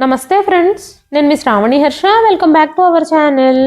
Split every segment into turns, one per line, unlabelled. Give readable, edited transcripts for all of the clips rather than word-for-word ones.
నమస్తే ఫ్రెండ్స్, నేను మీ Shravani Harsha. Welcome back to our channel.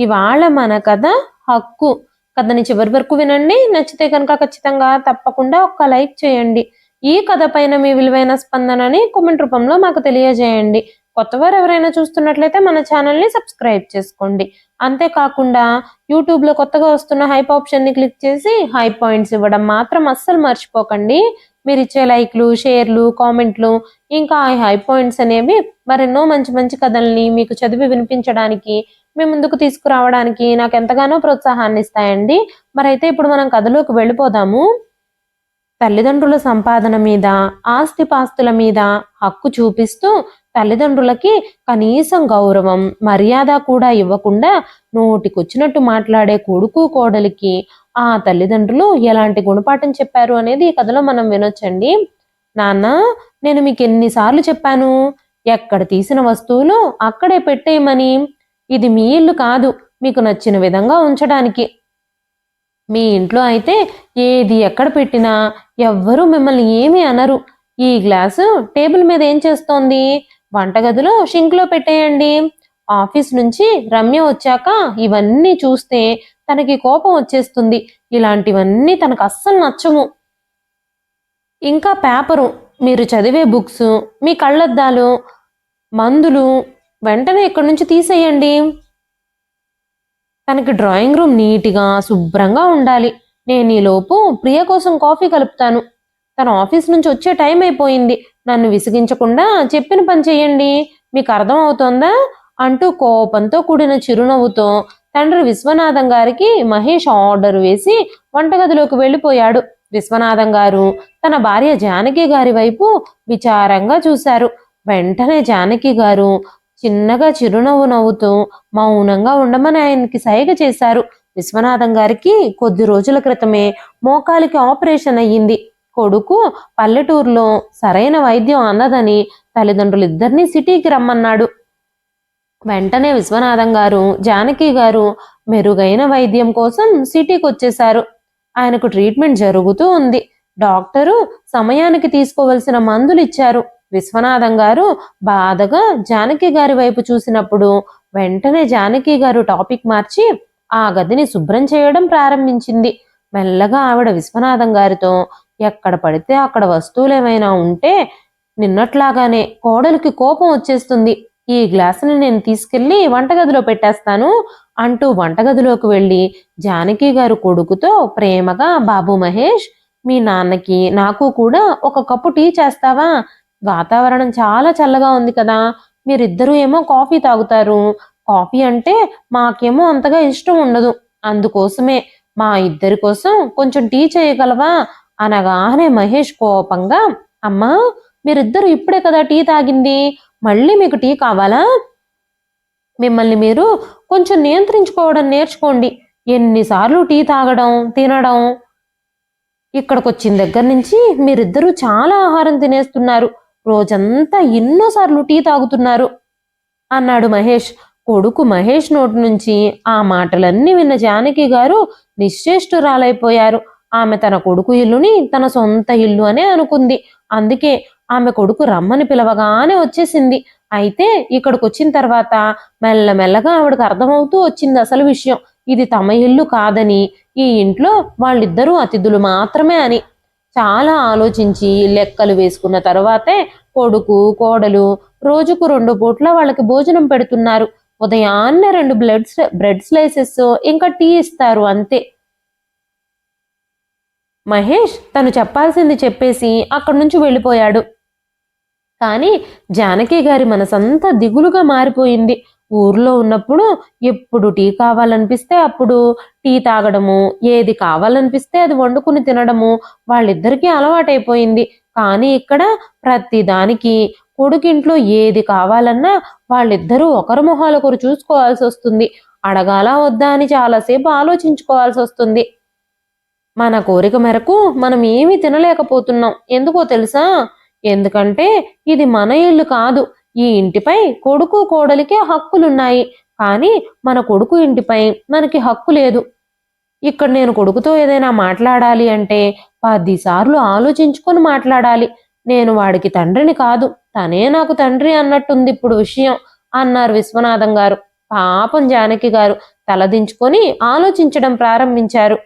ఇవాళ మన కథ హక్కు. కథని చివరి వరకు వినండి. నచ్చితే కనుక ఖచ్చితంగా తప్పకుండా ఒక్క లైక్ చేయండి. ఈ కథ పైన మీ విలువైన స్పందనని కామెంట్ రూపంలో మాకు తెలియజేయండి. కొత్తవారు ఎవరైనా చూస్తున్నట్లయితే మన ఛానల్ని సబ్స్క్రైబ్ చేసుకోండి. అంతేకాకుండా యూట్యూబ్లో కొత్తగా వస్తున్న హైప్ ఆప్షన్ని క్లిక్ చేసి హై పాయింట్స్ ఇవ్వడం మాత్రం అస్సలు మర్చిపోకండి. మీరు ఇచ్చే లైక్లు, షేర్లు, కామెంట్లు, ఇంకా ఈ హై పాయింట్స్ అనేవి మరెన్నో మంచి మంచి కథల్ని మీకు చదివి వినిపించడానికి, మీ ముందుకు తీసుకురావడానికి నాకు ఎంతగానో ప్రోత్సాహాన్ని ఇస్తాయండి. మరైతే ఇప్పుడు మనం కథలోకి వెళ్ళిపోదాము. తల్లిదండ్రుల సంపాదన మీద, ఆస్తిపాస్తుల మీద హక్కు చూపిస్తూ తల్లిదండ్రులకి కనీసం గౌరవం, మర్యాద కూడా ఇవ్వకుండా నోటికొచ్చినట్టు మాట్లాడే కొడుకు కోడలికి ఆ తల్లిదండ్రులు ఎలాంటి గుణపాఠం చెప్పారు అనేది ఈ కథలో మనం వినొచ్చండి. నాన్న, నేను మీకు ఎన్నిసార్లు చెప్పాను, ఎక్కడ తీసిన వస్తువులు అక్కడే పెట్టేయమని. ఇది మీ ఇల్లు కాదు, మీకు నచ్చిన విధంగా ఉంచడానికి. మీ ఇంట్లో అయితే ఏది ఎక్కడ పెట్టినా ఎవ్వరూ మిమ్మల్ని ఏమీ అనరు. ఈ గ్లాసు టేబుల్ మీద ఏం చేస్తోంది? వంటగదిలో షింక్లో పెట్టేయండి. ఆఫీస్ నుంచి రమ్య వచ్చాక ఇవన్నీ చూస్తే తనకి కోపం వచ్చేస్తుంది. ఇలాంటివన్నీ తనకు అస్సలు నచ్చవు. ఇంకా పేపరు, మీరు చదివే బుక్స్, మీ కళ్ళద్దాలు, మందులు వెంటనే ఇక్కడి నుంచి తీసేయండి. తనకి డ్రాయింగ్ రూమ్ నీట్గా శుభ్రంగా ఉండాలి. నేను ఈలోపు ప్రియ కోసం కాఫీ కలుపుతాను. తన ఆఫీస్ నుంచి వచ్చే టైం అయిపోయింది. నన్ను విసిగించకుండా చెప్పిన పని చెయ్యండి. మీకు అర్థం అవుతోందా అంటూ కోపంతో కూడిన చిరునవ్వుతో తండ్రి విశ్వనాథం గారికి మహేష్ ఆర్డర్ వేసి వంటగదిలోకి వెళ్ళిపోయాడు. విశ్వనాథం గారు తన భార్య జానకి గారి వైపు విచారంగా చూశారు. వెంటనే జానకి గారు చిన్నగా చిరునవ్వు నవ్వుతూ మౌనంగా ఉండమని ఆయనకి సైగ చేశారు. విశ్వనాథం గారికి కొద్ది రోజుల క్రితమే మోకాలికి ఆపరేషన్ అయ్యింది. కొడుకు పల్లెటూరులో సరైన వైద్యం అందదని తల్లిదండ్రులు ఇద్దరినీ సిటీకి రమ్మన్నాడు. వెంటనే విశ్వనాథం గారు, జానకి గారు మెరుగైన వైద్యం కోసం సిటీకి వచ్చేశారు. ఆయనకు ట్రీట్మెంట్ జరుగుతూ ఉంది. డాక్టరు సమయానికి తీసుకోవలసిన మందులు ఇచ్చారు. విశ్వనాథం గారు బాధగా జానకి గారి వైపు చూసినప్పుడు వెంటనే జానకి గారు టాపిక్ మార్చి ఆ గదిని శుభ్రం చేయడం ప్రారంభించింది. మెల్లగా ఆవిడ విశ్వనాథం గారితో, ఎక్కడ పడితే అక్కడ వస్తువులు ఏమైనా ఉంటే నిన్నట్లాగానే కోడలికి కోపం వచ్చేస్తుంది. ఈ గ్లాసుని నేను తీసుకెళ్లి వంటగదిలో పెట్టేస్తాను అంటూ వంటగదిలోకి వెళ్ళి జానకి గారు కొడుకుతో ప్రేమగా, బాబు మహేష్, మీ నాన్నకి నాకు కూడా ఒక కప్పు టీ చేస్తావా? వాతావరణం చాలా చల్లగా ఉంది కదా, మీరిద్దరూ ఏమో కాఫీ తాగుతారు. కాఫీ అంటే మాకేమో అంతగా ఇష్టం ఉండదు. అందుకోసమే మా ఇద్దరి కోసం కొంచెం టీ చేయగలవా అనగానే మహేష్ కోపంగా, అమ్మా, మీరిద్దరు ఇప్పుడే కదా టీ తాగింది, మళ్ళీ మీకు టీ కావాలా? మిమ్మల్ని మీరు కొంచెం నియంత్రించుకోవడం నేర్చుకోండి. ఎన్నిసార్లు టీ తాగడం, తినడం. ఇక్కడికి వచ్చిన దగ్గర నుంచి మీరిద్దరూ చాలా ఆహారం తినేస్తున్నారు. రోజంతా ఎన్నోసార్లు టీ తాగుతున్నారు అన్నాడు మహేష్. కొడుకు మహేష్ నోటి నుంచి ఆ మాటలన్నీ విన్న జానకి గారు నిశ్చేష్టురాలైపోయారు. ఆమె తన కొడుకు ఇల్లుని తన సొంత ఇల్లు అనే అనుకుంది. అందుకే ఆమె కొడుకు రమ్మని పిలవగానే వచ్చేసింది. అయితే ఇక్కడికి వచ్చిన తర్వాత మెల్లమెల్లగా ఆవిడకు అర్థమవుతూ వచ్చింది అసలు విషయం. ఇది తమ ఇల్లు కాదని, ఈ ఇంట్లో వాళ్ళిద్దరూ అతిథులు మాత్రమే అని. చాలా ఆలోచించి లెక్కలు వేసుకున్న తర్వాతే కొడుకు కోడలు రోజుకు 2 పూట్ల వాళ్ళకి భోజనం పెడుతున్నారు. ఉదయాన్నే 2 బ్రెడ్ స్లైసెస్ ఇంకా టీ ఇస్తారు, అంతే. మహేష్ తను చెప్పాల్సింది చెప్పేసి అక్కడి నుంచి వెళ్ళిపోయాడు. కానీ జానకి గారి మనసంతా దిగులుగా మారిపోయింది. ఊర్లో ఉన్నప్పుడు ఎప్పుడు టీ కావాలనిపిస్తే అప్పుడు టీ తాగడము, ఏది కావాలనిపిస్తే అది వండుకుని తినడము వాళ్ళిద్దరికీ అలవాటైపోయింది. కానీ ఇక్కడ ప్రతి దానికి కొడుకింట్లో ఏది కావాలన్నా వాళ్ళిద్దరూ ఒకరి మొహాలొకరు చూసుకోవాల్సి వస్తుంది. అడగాలా వద్దా అని చాలాసేపు ఆలోచించుకోవాల్సి వస్తుంది. మన కోరిక మేరకు మనం ఏమీ తినలేకపోతున్నాం. ఎందుకో తెలుసా? ఎందుకంటే ఇది మన ఇల్లు కాదు. ఈ ఇంటిపై కొడుకు కోడలికే హక్కులున్నాయి. కానీ మన కొడుకు ఇంటిపై మనకి హక్కు లేదు. ఇక్కడ నేను కొడుకుతో ఏదైనా మాట్లాడాలి అంటే 10 సార్లు ఆలోచించుకొని మాట్లాడాలి. నేను వాడికి తండ్రిని కాదు, తనే నాకు తండ్రి అన్నట్టుంది ఇప్పుడు విషయం అన్నారు విశ్వనాథం గారు. పాపం జానకి గారు తలదించుకొని ఆలోచించడం ప్రారంభించారు.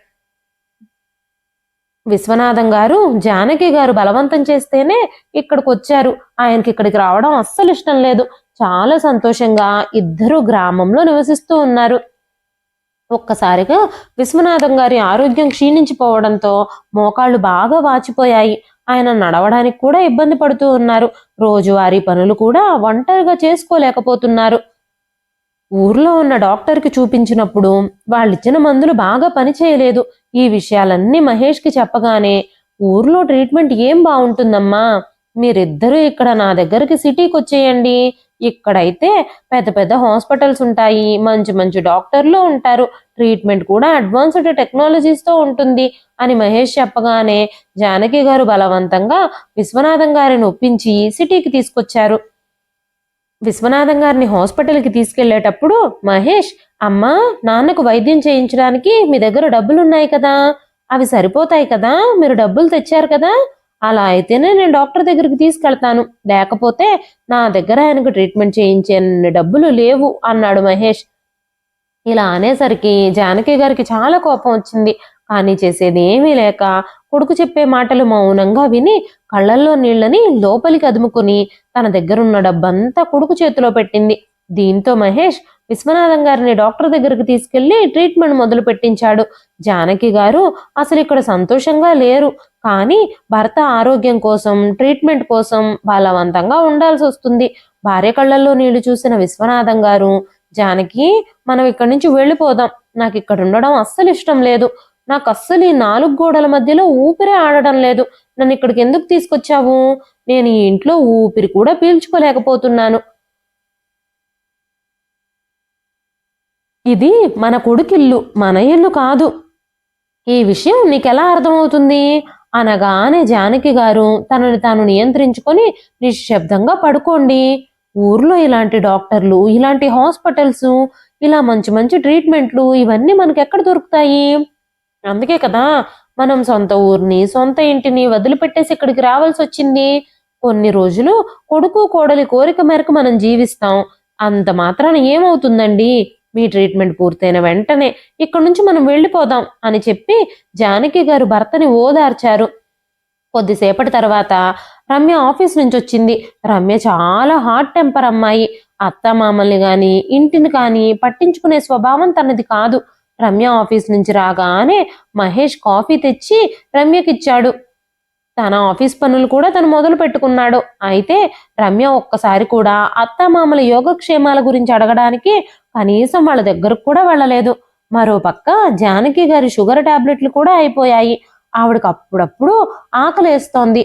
విశ్వనాథం గారు జానకి గారు బలవంతం చేస్తేనే ఇక్కడికి వచ్చారు. ఆయనకి ఇక్కడికి రావడం అస్సలు ఇష్టం లేదు. చాలా సంతోషంగా ఇద్దరు గ్రామంలో నివసిస్తూ ఉన్నారు. ఒక్కసారిగా విశ్వనాథం గారి ఆరోగ్యం క్షీణించిపోవడంతో మోకాళ్ళు బాగా వాచిపోయాయి. ఆయన నడవడానికి కూడా ఇబ్బంది పడుతూ ఉన్నారు. రోజువారీ పనులు కూడా ఒంటరిగా చేసుకోలేకపోతున్నారు. ఊర్లో ఉన్న డాక్టర్కి చూపించినప్పుడు వాళ్ళిచ్చిన మందులు బాగా పనిచేయలేదు. ఈ విషయాలన్నీ మహేష్కి చెప్పగానే, ఊర్లో ట్రీట్మెంట్ ఏం బాగుంటుందమ్మా, మీరిద్దరూ ఇక్కడ నా దగ్గరికి సిటీకి వచ్చేయండి. ఇక్కడైతే పెద్ద పెద్ద హాస్పిటల్స్ ఉంటాయి, మంచి మంచి డాక్టర్లు ఉంటారు, ట్రీట్మెంట్ కూడా అడ్వాన్స్డ్ టెక్నాలజీస్తో ఉంటుంది అని మహేష్ చెప్పగానే జానకి గారు బలవంతంగా విశ్వనాథం గారిని ఒప్పించి సిటీకి తీసుకొచ్చారు. విశ్వనాథం గారిని హాస్పిటల్కి తీసుకెళ్లేటప్పుడు మహేష్, అమ్మా, నాన్నకు వైద్యం చేయించడానికి మీ దగ్గర డబ్బులున్నాయి కదా, అవి సరిపోతాయి కదా, మీరు డబ్బులు తెచ్చారు కదా, అలా అయితేనే నేను డాక్టర్ దగ్గరికి తీసుకెళ్తాను, లేకపోతే నా దగ్గర ఆయనకు ట్రీట్మెంట్ చేయించే డబ్బులు లేవు అన్నాడు మహేష్. ఇలా అనేసరికి జానకి గారికి చాలా కోపం వచ్చింది. కానీ చేసేది ఏమీ లేక కొడుకు చెప్పే మాటలు మౌనంగా విని కళ్ళల్లో నీళ్లని లోపలికి అదుముకుని తన దగ్గరున్న డబ్బంతా కొడుకు చేతిలో పెట్టింది. దీంతో మహేష్ విశ్వనాథం గారిని డాక్టర్ దగ్గరికి తీసుకెళ్లి ట్రీట్మెంట్ మొదలు పెట్టించాడు. జానకి గారు అసలు ఇక్కడ సంతోషంగా లేరు. కానీ భర్త ఆరోగ్యం కోసం, ట్రీట్మెంట్ కోసం బలవంతంగా ఉండాల్సి వస్తుంది. భార్య కళ్ళల్లో నీళ్లు చూసిన విశ్వనాథం గారు, జానకి, మనం ఇక్కడి నుంచి వెళ్ళిపోదాం, నాకు ఇక్కడ ఉండడం అస్సలు ఇష్టం లేదు, నాకు అస్సలు ఈ 4 గోడల మధ్యలో ఊపిరే ఆడడం లేదు, నన్ను ఇక్కడికి ఎందుకు తీసుకొచ్చావు, నేను ఈ ఇంట్లో ఊపిరి కూడా పీల్చుకోలేకపోతున్నాను, ఇది మన కొడుకిల్లు, మన ఇల్లు కాదు, ఈ విషయం నీకెలా అర్థమవుతుంది అనగానే జానకి గారు తనని తాను నియంత్రించుకొని, నిశ్శబ్దంగా పడుకోండి, ఊర్లో ఇలాంటి డాక్టర్లు, ఇలాంటి హాస్పిటల్స్, ఇలా మంచి మంచి ట్రీట్మెంట్లు ఇవన్నీ మనకి ఎక్కడ దొరుకుతాయి, అందుకే కదా మనం సొంత ఊరిని, సొంత ఇంటిని వదిలిపెట్టేసి ఇక్కడికి రావాల్సి వచ్చింది. కొన్ని రోజులు కొడుకు కోడలి కోరిక మేరకు మనం జీవిస్తాం, అంత మాత్రాన ఏమవుతుందండి, మీ ట్రీట్మెంట్ పూర్తయిన వెంటనే ఇక్కడ నుంచి మనం వెళ్ళిపోదాం అని చెప్పి జానకి గారు భర్తని ఓదార్చారు. కొద్దిసేపటి తర్వాత రమ్య ఆఫీస్ నుంచి వచ్చింది. రమ్య చాలా హాట్ టెంపర్ అమ్మాయి. అత్త మామల్ని గాని, ఇంటిని కానీ పట్టించుకునే స్వభావం తనది కాదు. రమ్య ఆఫీస్ నుంచి రాగానే మహేష్ కాఫీ తెచ్చి రమ్యకిచ్చాడు. తన ఆఫీస్ పనులు కూడా తను మొదలు పెట్టుకున్నాడు. అయితే రమ్య ఒక్కసారి కూడా అత్తమామల యోగక్షేమాల గురించి అడగడానికి కనీసం వాళ్ళ దగ్గరకు కూడా వెళ్ళలేదు. మరోపక్క జానకి గారి షుగర్ టాబ్లెట్లు కూడా అయిపోయాయి. ఆవిడకి అప్పుడప్పుడు ఆకలేస్తోంది.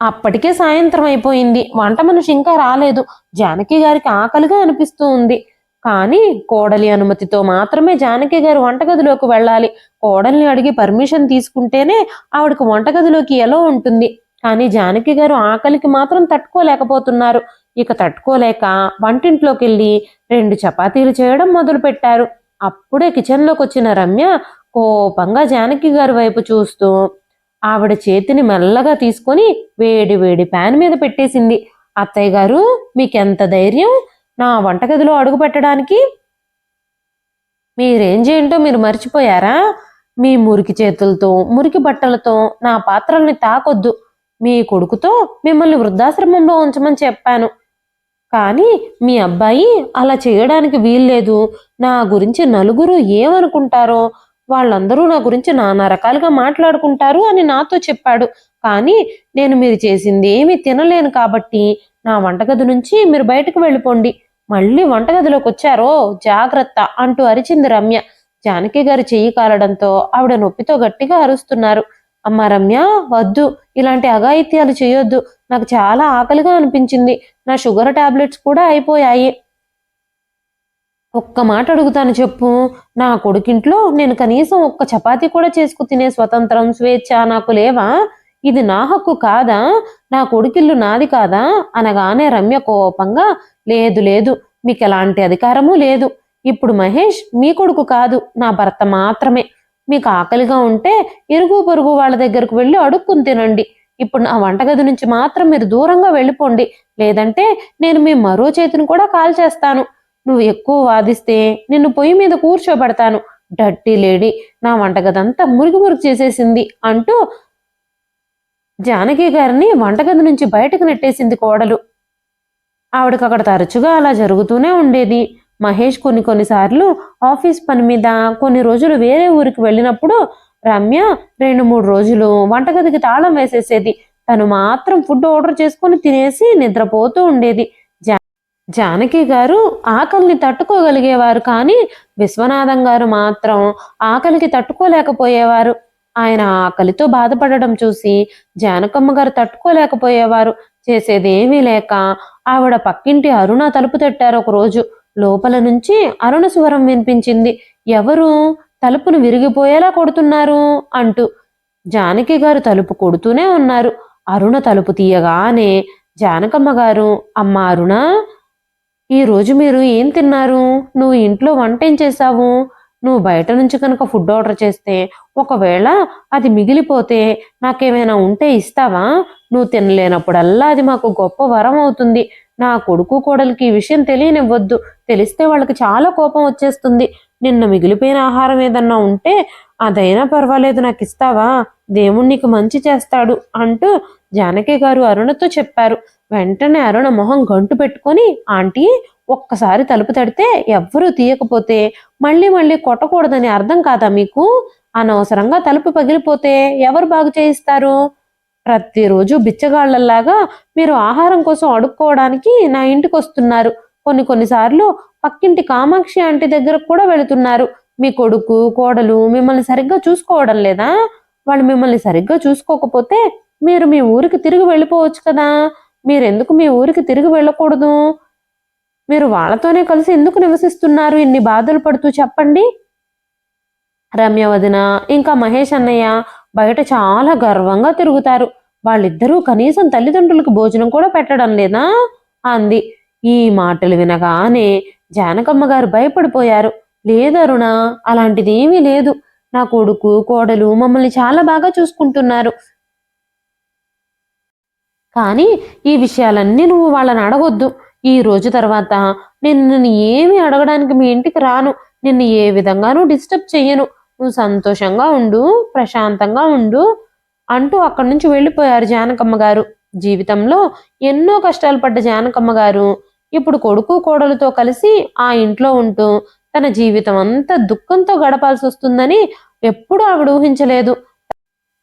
అప్పటికే సాయంత్రం అయిపోయింది. వంట మనిషి ఇంకా రాలేదు. జానకి గారికి ఆకలిగా అనిపిస్తూ ఉంది. కానీ కోడలి అనుమతితో మాత్రమే జానకి గారు వంటగదిలోకి వెళ్ళాలి. కోడల్ని అడిగి పర్మిషన్ తీసుకుంటేనే ఆవిడకు వంటగదిలోకి ఎలా ఉంటుంది. కానీ జానకి గారు ఆకలికి మాత్రం తట్టుకోలేకపోతున్నారు. ఇక తట్టుకోలేక వంటింట్లోకి వెళ్ళి 2 చపాతీలు చేయడం మొదలు పెట్టారు. అప్పుడే కిచెన్లోకి వచ్చిన రమ్య కోపంగా జానకి గారి వైపు చూస్తూ ఆవిడ చేతిని మెల్లగా తీసుకొని వేడి వేడి ప్యాన్ మీద పెట్టేసింది. అత్తయ్య గారు, మీకెంత ధైర్యం నా వంటగదిలో అడుగు పెట్టడానికి? మీ రేంజ్ ఏంటో మీరు మర్చిపోయారా? మీ మురికి చేతులతో, మురికి బట్టలతో నా పాత్రల్ని తాకొద్దు. మీ కొడుకుతో మిమ్మల్ని వృద్ధాశ్రమంలో ఉంచమని చెప్పాను. కానీ మీ అబ్బాయి అలా చేయడానికి వీల్లేదు. నా గురించి నలుగురు ఏమనుకుంటారో, వాళ్ళందరూ నా గురించి నానా రకాలుగా మాట్లాడుకుంటారు అని నాతో చెప్పాడు. కానీ నేను మీరు చేసింది ఏమీ తినలేను కాబట్టి నా వంటగది నుంచి మీరు బయటకు వెళ్ళిపోండి. మళ్ళీ వంటగదిలోకి వచ్చారో జాగ్రత్త అంటూ అరిచింది రమ్య. జానకి గారు చెయ్యి కాలడంతో ఆవిడ నొప్పితో గట్టిగా అరుస్తున్నారు. అమ్మా రమ్య, వద్దు, ఇలాంటి అఘాయిత్యాలు చేయొద్దు. నాకు చాలా ఆకలిగా అనిపించింది. నా షుగర్ టాబ్లెట్స్ కూడా అయిపోయాయి. ఒక్క మాట అడుగుతాను చెప్పు, నా కొడుకింట్లో నేను కనీసం ఒక్క చపాతీ కూడా చేసుకు తినే స్వతంత్రం, స్వేచ్ఛ నాకు లేవా? ఇది నా హక్కు కాదా? నా కొడుకిల్లు నాది కాదా అనగానే రమ్య కోపంగా, లేదు లేదు, మీకు ఎలాంటి అధికారమూ లేదు. ఇప్పుడు మహేష్ మీ కొడుకు కాదు, నా భర్త మాత్రమే. మీకు ఆకలిగా ఉంటే ఇరుగు పొరుగు వాళ్ళ దగ్గరకు వెళ్ళి అడుక్కుని తినండి. ఇప్పుడు నా వంటగది నుంచి మాత్రం మీరు దూరంగా వెళ్ళిపోండి. లేదంటే నేను మీ మరో చేతిని కూడా కాల్చేస్తాను. నువ్వు ఎక్కువ వాదిస్తే నిన్ను పొయ్యి మీద కూర్చోబెడతాను. డర్టీ లేడీ, నా వంటగదంతా మురికి మురికి చేసేసింది అంటూ జానకి గారిని వంటగది నుంచి బయటకు నెట్టేసింది కోడలు. ఆవిడకి అక్కడ తరచుగా అలా జరుగుతూనే ఉండేది. మహేష్ కొన్నిసార్లు ఆఫీస్ పని మీద కొన్ని రోజులు వేరే ఊరికి వెళ్ళినప్పుడు రమ్య 2-3 రోజులు వంటగదికి తాళం వేసేసేది. తను మాత్రం ఫుడ్ ఆర్డర్ చేసుకుని తినేసి నిద్రపోతూ ఉండేది. జానకి గారు ఆకలిని తట్టుకోగలిగేవారు, కానీ విశ్వనాథం గారు మాత్రం ఆకలికి తట్టుకోలేకపోయేవారు. ఆయన ఆకలితో బాధపడడం చూసి జానకమ్మ గారు తట్టుకోలేకపోయేవారు. చేసేదేమీ లేక ఆవిడ పక్కింటి అరుణ తలుపు తట్టారు ఒకరోజు. లోపల నుంచి అరుణ స్వరం వినిపించింది. ఎవరు తలుపును విరిగిపోయేలా కొడుతున్నారు అంటూ. జానకి గారు తలుపు కొడుతూనే ఉన్నారు. అరుణ తలుపు తీయగానే జానకమ్మ గారు, అమ్మ అరుణ, ఈరోజు మీరు ఏం తిన్నారు? నువ్వు ఇంట్లో వంట ఏం చేశావు? నువ్వు బయట నుంచి కనుక ఫుడ్ ఆర్డర్ చేస్తే ఒకవేళ అది మిగిలిపోతే నాకేమైనా ఉంటే ఇస్తావా? నువ్వు తినలేనప్పుడల్లా అది మాకు గొప్ప వరం అవుతుంది. నా కొడుకు కోడలికి ఈ విషయం తెలియనివ్వద్దు. తెలిస్తే వాళ్ళకి చాలా కోపం వచ్చేస్తుంది. నిన్న మిగిలిపోయిన ఆహారం ఏదన్నా ఉంటే అదైనా పర్వాలేదు, నాకు ఇస్తావా? దేవుడు నీకు మంచి చేస్తాడు అంటూ జానకి గారు అరుణతో చెప్పారు. వెంటనే అరుణ మొహం గంటు పెట్టుకొని, ఆంటీ, ఒక్కసారి తలుపు తడితే ఎవ్వరూ తీయకపోతే మళ్ళీ మళ్ళీ కొట్టకూడదని అర్థం కాదా మీకు? అనవసరంగా తలుపు పగిలిపోతే ఎవరు బాగు చేయిస్తారు? ప్రతిరోజు బిచ్చగాళ్లలాగా మీరు ఆహారం కోసం అడుక్కోవడానికి నా ఇంటికి వస్తున్నారు. కొన్నిసార్లు పక్కింటి కామాక్షి ఆంటీ దగ్గరకు కూడా వెళుతున్నారు. మీ కొడుకు కోడలు మిమ్మల్ని సరిగ్గా చూసుకోవడం లేదా? వాళ్ళు మిమ్మల్ని సరిగ్గా చూసుకోకపోతే మీరు మీ ఊరికి తిరిగి వెళ్ళిపోవచ్చు కదా. మీరెందుకు మీ ఊరికి తిరిగి వెళ్ళకూడదు? మీరు వాళ్ళతోనే కలిసి ఎందుకు నివసిస్తున్నారు ఇన్ని బాధలు పడుతూ, చెప్పండి. రమ్య వదిన ఇంకా మహేష్ అన్నయ్య బయట చాలా గర్వంగా తిరుగుతారు. వాళ్ళిద్దరూ కనీసం తల్లిదండ్రులకు భోజనం కూడా పెట్టడం లేదా అంది. ఈ మాటలు వినగానే జానకమ్మ గారు భయపడిపోయారు. లేదరుణ, అలాంటిది ఏమీ లేదు. నా కొడుకు కోడలు మమ్మల్ని చాలా బాగా చూసుకుంటున్నారు. కానీ ఈ విషయాలన్నీ నువ్వు వాళ్ళని అడగొద్దు. ఈ రోజు తర్వాత నిన్ను ఏమి అడగడానికి మీ ఇంటికి రాను. నిన్ను ఏ విధంగానూ డిస్టర్బ్ చెయ్యను. నువ్వు సంతోషంగా ఉండు, ప్రశాంతంగా ఉండు అంటూ అక్కడి నుంచి వెళ్ళిపోయారు జానకమ్మ గారు. జీవితంలో ఎన్నో కష్టాలు పడ్డ జానకమ్మ గారు ఇప్పుడు కొడుకు కోడలతో కలిసి ఆ ఇంట్లో ఉంటూ తన జీవితం అంతా దుఃఖంతో గడపాల్సి వస్తుందని ఎప్పుడూ ఆవిడ ఊహించలేదు.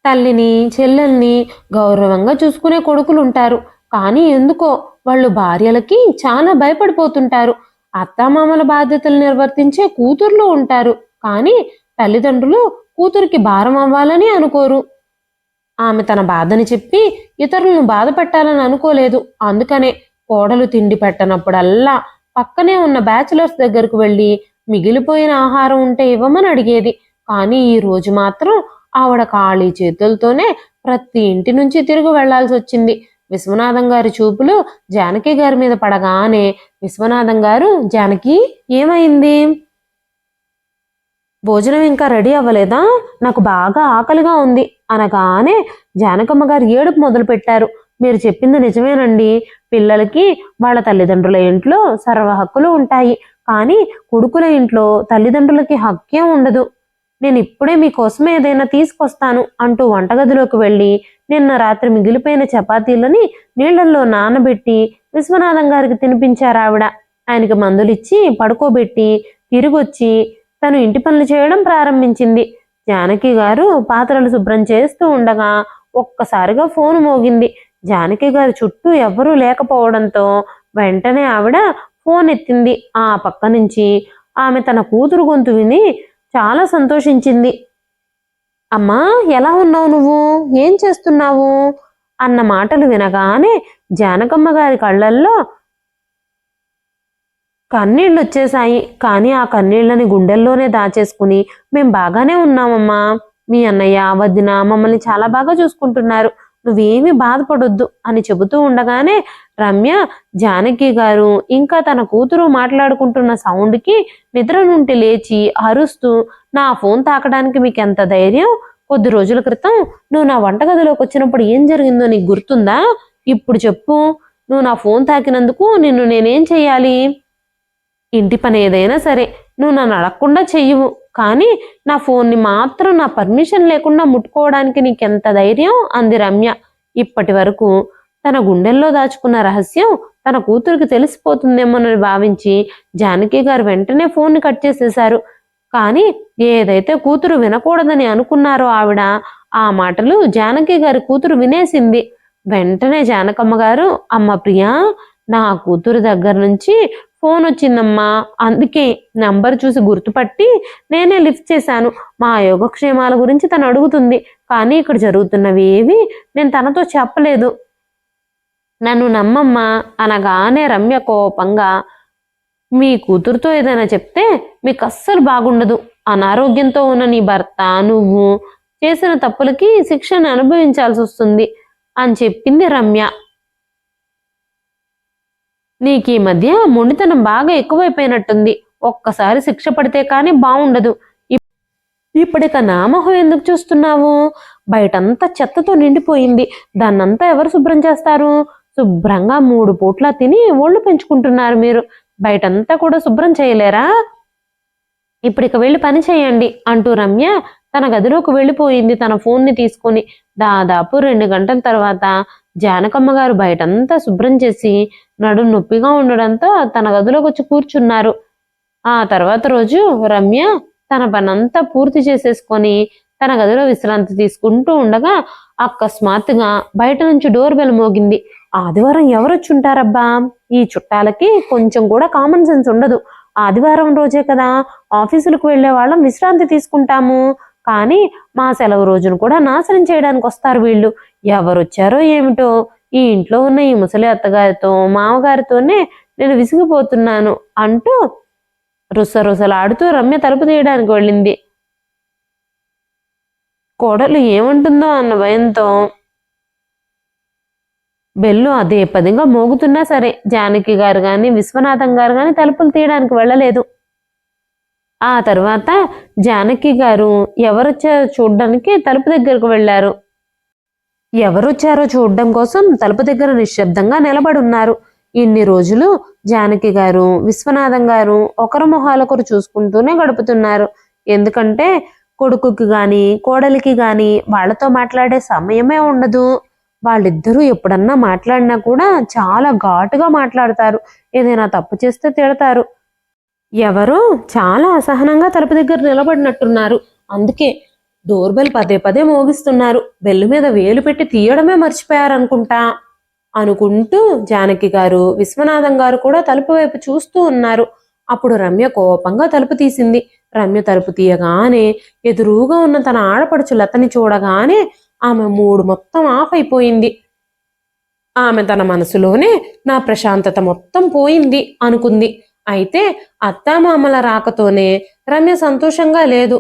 తల్లిని చెల్లెల్ని గౌరవంగా చూసుకునే కొడుకులుంటారు, కానీ ఎందుకో వాళ్ళు భార్యలకి చాలా భయపడిపోతుంటారు. అత్తామామల బాధ్యతలు నిర్వర్తించే కూతుర్లు ఉంటారు, కానీ తల్లిదండ్రులు కూతురికి భారం అవ్వాలని అనుకోరు. ఆమె తన బాధని చెప్పి ఇతరులను బాధ పెట్టాలని అనుకోలేదు. అందుకనే కోడలు తిండి పెట్టనప్పుడల్లా పక్కనే ఉన్న బ్యాచులర్స్ దగ్గరకు వెళ్ళి మిగిలిపోయిన ఆహారం ఉంటే ఇవ్వమని అడిగేది. కానీ ఈ రోజు మాత్రం ఆవిడ ఖాళీ చేతులతోనే ప్రతి ఇంటి నుంచి తిరిగి వెళ్లాల్సి వచ్చింది. విశ్వనాథం గారి చూపులు జానకి గారి మీద పడగానే విశ్వనాథం గారు, జానకి, ఏమైంది? భోజనం ఇంకా రెడీ అవ్వలేదా? నాకు బాగా ఆకలిగా ఉంది అనగానే జానకమ్మ గారు ఏడుపు మొదలు పెట్టారు. మీరు చెప్పింది నిజమేనండి. పిల్లలకి వాళ్ళ తల్లిదండ్రుల ఇంట్లో సర్వ హక్కులు ఉంటాయి, కానీ కొడుకుల ఇంట్లో తల్లిదండ్రులకి హక్కే ఉండదు. నేను ఇప్పుడే మీకోసం ఏదైనా తీసుకొస్తాను అంటూ వంటగదిలోకి వెళ్ళి నిన్న రాత్రి మిగిలిపోయిన చపాతీలని నీళ్లల్లో నానబెట్టి విశ్వనాథం గారికి తినిపించారు ఆవిడ. ఆయనకి మందులిచ్చి పడుకోబెట్టి తిరిగొచ్చి తను ఇంటి పనులు చేయడం ప్రారంభించింది. జానకి గారు పాత్రలు శుభ్రం చేస్తూ ఉండగా ఒక్కసారిగా ఫోన్ మోగింది. జానకి గారి చుట్టూ ఎవ్వరూ లేకపోవడంతో వెంటనే ఆవిడ ఫోన్ ఎత్తింది. ఆ పక్క నుంచి ఆమె తన కూతురు గొంతు విని చాలా సంతోషించింది. అమ్మా, ఎలా ఉన్నావు నువ్వు? ఏం చేస్తున్నావు? అన్న మాటలు వినగానే జానకమ్మ గారి కళ్ళల్లో కన్నీళ్ళు వచ్చేశాయి. కానీ ఆ కన్నీళ్ళని గుండెల్లోనే దాచేసుకుని, మేం బాగానే ఉన్నామమ్మా, మీ అన్నయ్య వదిన మమ్మల్ని చాలా బాగా చూసుకుంటున్నారు, నువ్వేమీ బాధపడొద్దు అని చెబుతూ ఉండగానే రమ్య జానకి గారు ఇంకా తన కూతురు మాట్లాడుకుంటున్న సౌండ్కి నిద్ర నుండి లేచి అరుస్తూ, నా ఫోన్ తాకడానికి మీకు ఎంత ధైర్యం? కొద్ది రోజుల క్రితం నువ్వు నా వంటగదిలోకి వచ్చినప్పుడు ఏం జరిగిందో నీకు గుర్తుందా? ఇప్పుడు చెప్పు. నువ్వు నా ఫోన్ తాకినందుకు నిన్ను నేనేం చెయ్యాలి? ఇంటి పని ఏదైనా సరే నువ్వు నన్ను అడగకుండా చెయ్యవు, కానీ నా ఫోన్ని మాత్రం నా పర్మిషన్ లేకుండా ముట్టుకోవడానికి నీకెంత ధైర్యం? అంది రమ్య. ఇప్పటి వరకు తన గుండెల్లో దాచుకున్న రహస్యం తన కూతురికి తెలిసిపోతుందేమోనని భావించి జానకి గారు వెంటనే ఫోన్ని కట్ చేసేశారు. కానీ ఏదైతే కూతురు వినకూడదని అనుకున్నారో ఆవిడ ఆ మాటలు జానకి గారి కూతురు వినేసింది. వెంటనే జానకమ్మ గారు, అమ్మ ప్రియా, నా కూతురు దగ్గర నుంచి ఫోన్ వచ్చిందమ్మా, అందుకే నంబర్ చూసి గుర్తుపట్టి నేనే లిఫ్ట్ చేశాను. మా యోగక్షేమాల గురించి తను అడుగుతుంది, కానీ ఇక్కడ జరుగుతున్నవి ఏవి నేను తనతో చెప్పలేదు, నన్ను నమ్మమ్మా అనగానే రమ్య కోపంగా, మీ కూతురుతో ఏదైనా చెప్తే మీకు అస్సలు బాగుండదు. అనారోగ్యంతో ఉన్న నీ భర్త నువ్వు చేసిన తప్పులకి శిక్షను అనుభవించాల్సి వస్తుంది అని చెప్పింది రమ్య. నీకు ఈ మధ్య మొండితనం బాగా ఎక్కువైపోయినట్టుంది. ఒక్కసారి శిక్ష పడితే కానీ బాగుండదు. ఇప్పటిక నామోహం ఎందుకు చూస్తున్నావు? బయటంతా చెత్తతో నిండిపోయింది. దాన్నంతా ఎవరు శుభ్రం చేస్తారు? శుభ్రంగా 3 పూట్లా తిని ఒళ్ళు పెంచుకుంటున్నారు మీరు. బయటంతా కూడా శుభ్రం చేయలేరా? ఇప్పటిక వెళ్ళి పని చేయండి అంటూ రమ్య తన గదిలోకి వెళ్ళిపోయింది తన ఫోన్ని తీసుకొని. దాదాపు 2 గంటల తర్వాత జానకమ్మ గారు బయటంతా శుభ్రం చేసి నడుం నొప్పిగా ఉండడంతో తన గదిలోకి వచ్చి కూర్చున్నారు. ఆ తర్వాత రోజు రమ్య తన పనంతా పూర్తి చేసేసుకొని తన గదిలో విశ్రాంతి తీసుకుంటూ ఉండగా అకస్మాత్తుగా బయట నుంచి డోర్ బెల్ మోగింది. ఆదివారం ఎవరొచ్చుంటారబ్బా? ఈ చుట్టాలకి కొంచెం కూడా కామన్ సెన్స్ ఉండదు. ఆదివారం రోజే కదా ఆఫీసులకు వెళ్లే వాళ్ళం విశ్రాంతి తీసుకుంటాము, కానీ మా సెలవు రోజును కూడా నాశనం చేయడానికి వస్తారు వీళ్ళు. ఎవరొచ్చారో ఏమిటో. ఈ ఇంట్లో ఉన్న ఈ ముసలి అత్తగారితో మామగారితోనే నేను విసిగిపోతున్నాను అంటూ రుసరుసలాడుతూ రమ్య తలుపు తీయడానికి వెళ్ళింది. కోడలు ఏమంటుందో అన్న భయంతో బెల్లు అదే పదిగా మోగుతున్నా సరే జానకి గారు గాని విశ్వనాథం గారు గాని తలుపులు తీయడానికి వెళ్ళలేదు. ఆ తర్వాత జానకి గారు ఎవరొచ్చారో చూడ్డానికి తలుపు దగ్గరకు వెళ్లారు. ఎవరొచ్చారో చూడడం కోసం తలుపు దగ్గర నిశ్శబ్దంగా నిలబడున్నారు. ఇన్ని రోజులు జానకి గారు విశ్వనాథం గారు ఒకరి మొహాలొకరు చూసుకుంటూనే గడుపుతున్నారు. ఎందుకంటే కొడుకుకి గాని కోడలికి గాని వాళ్లతో మాట్లాడే సమయమే ఉండదు. వాళ్ళిద్దరూ ఎప్పుడన్నా మాట్లాడినా కూడా చాలా ఘాటుగా మాట్లాడతారు. ఏదైనా తప్పు చేస్తే తిడతారు. ఎవరో చాలా అసహనంగా తలుపు దగ్గర నిలబడినట్టున్నారు. అందుకే డోర్ బెల్ పదే పదే మోగిస్తున్నారు. బెల్లు మీద వేలు పెట్టి తీయడమే మర్చిపోయారనుకుంటా అనుకుంటూ జానకి గారు విశ్వనాథం గారు కూడా తలుపు వైపు చూస్తూ ఉన్నారు. అప్పుడు రమ్య కోపంగా తలుపు తీసింది. రమ్య తలుపు తీయగానే ఎదురుగా ఉన్న తన ఆడపడుచు లతని చూడగానే ఆమె మూడు మొత్తం ఆఫ్ అయిపోయింది. ఆమె తన మనసులోనే నా ప్రశాంతత మొత్తం పోయింది అనుకుంది. అయితే అత్తామామల రాకతోనే రమ్య సంతోషంగా లేదు.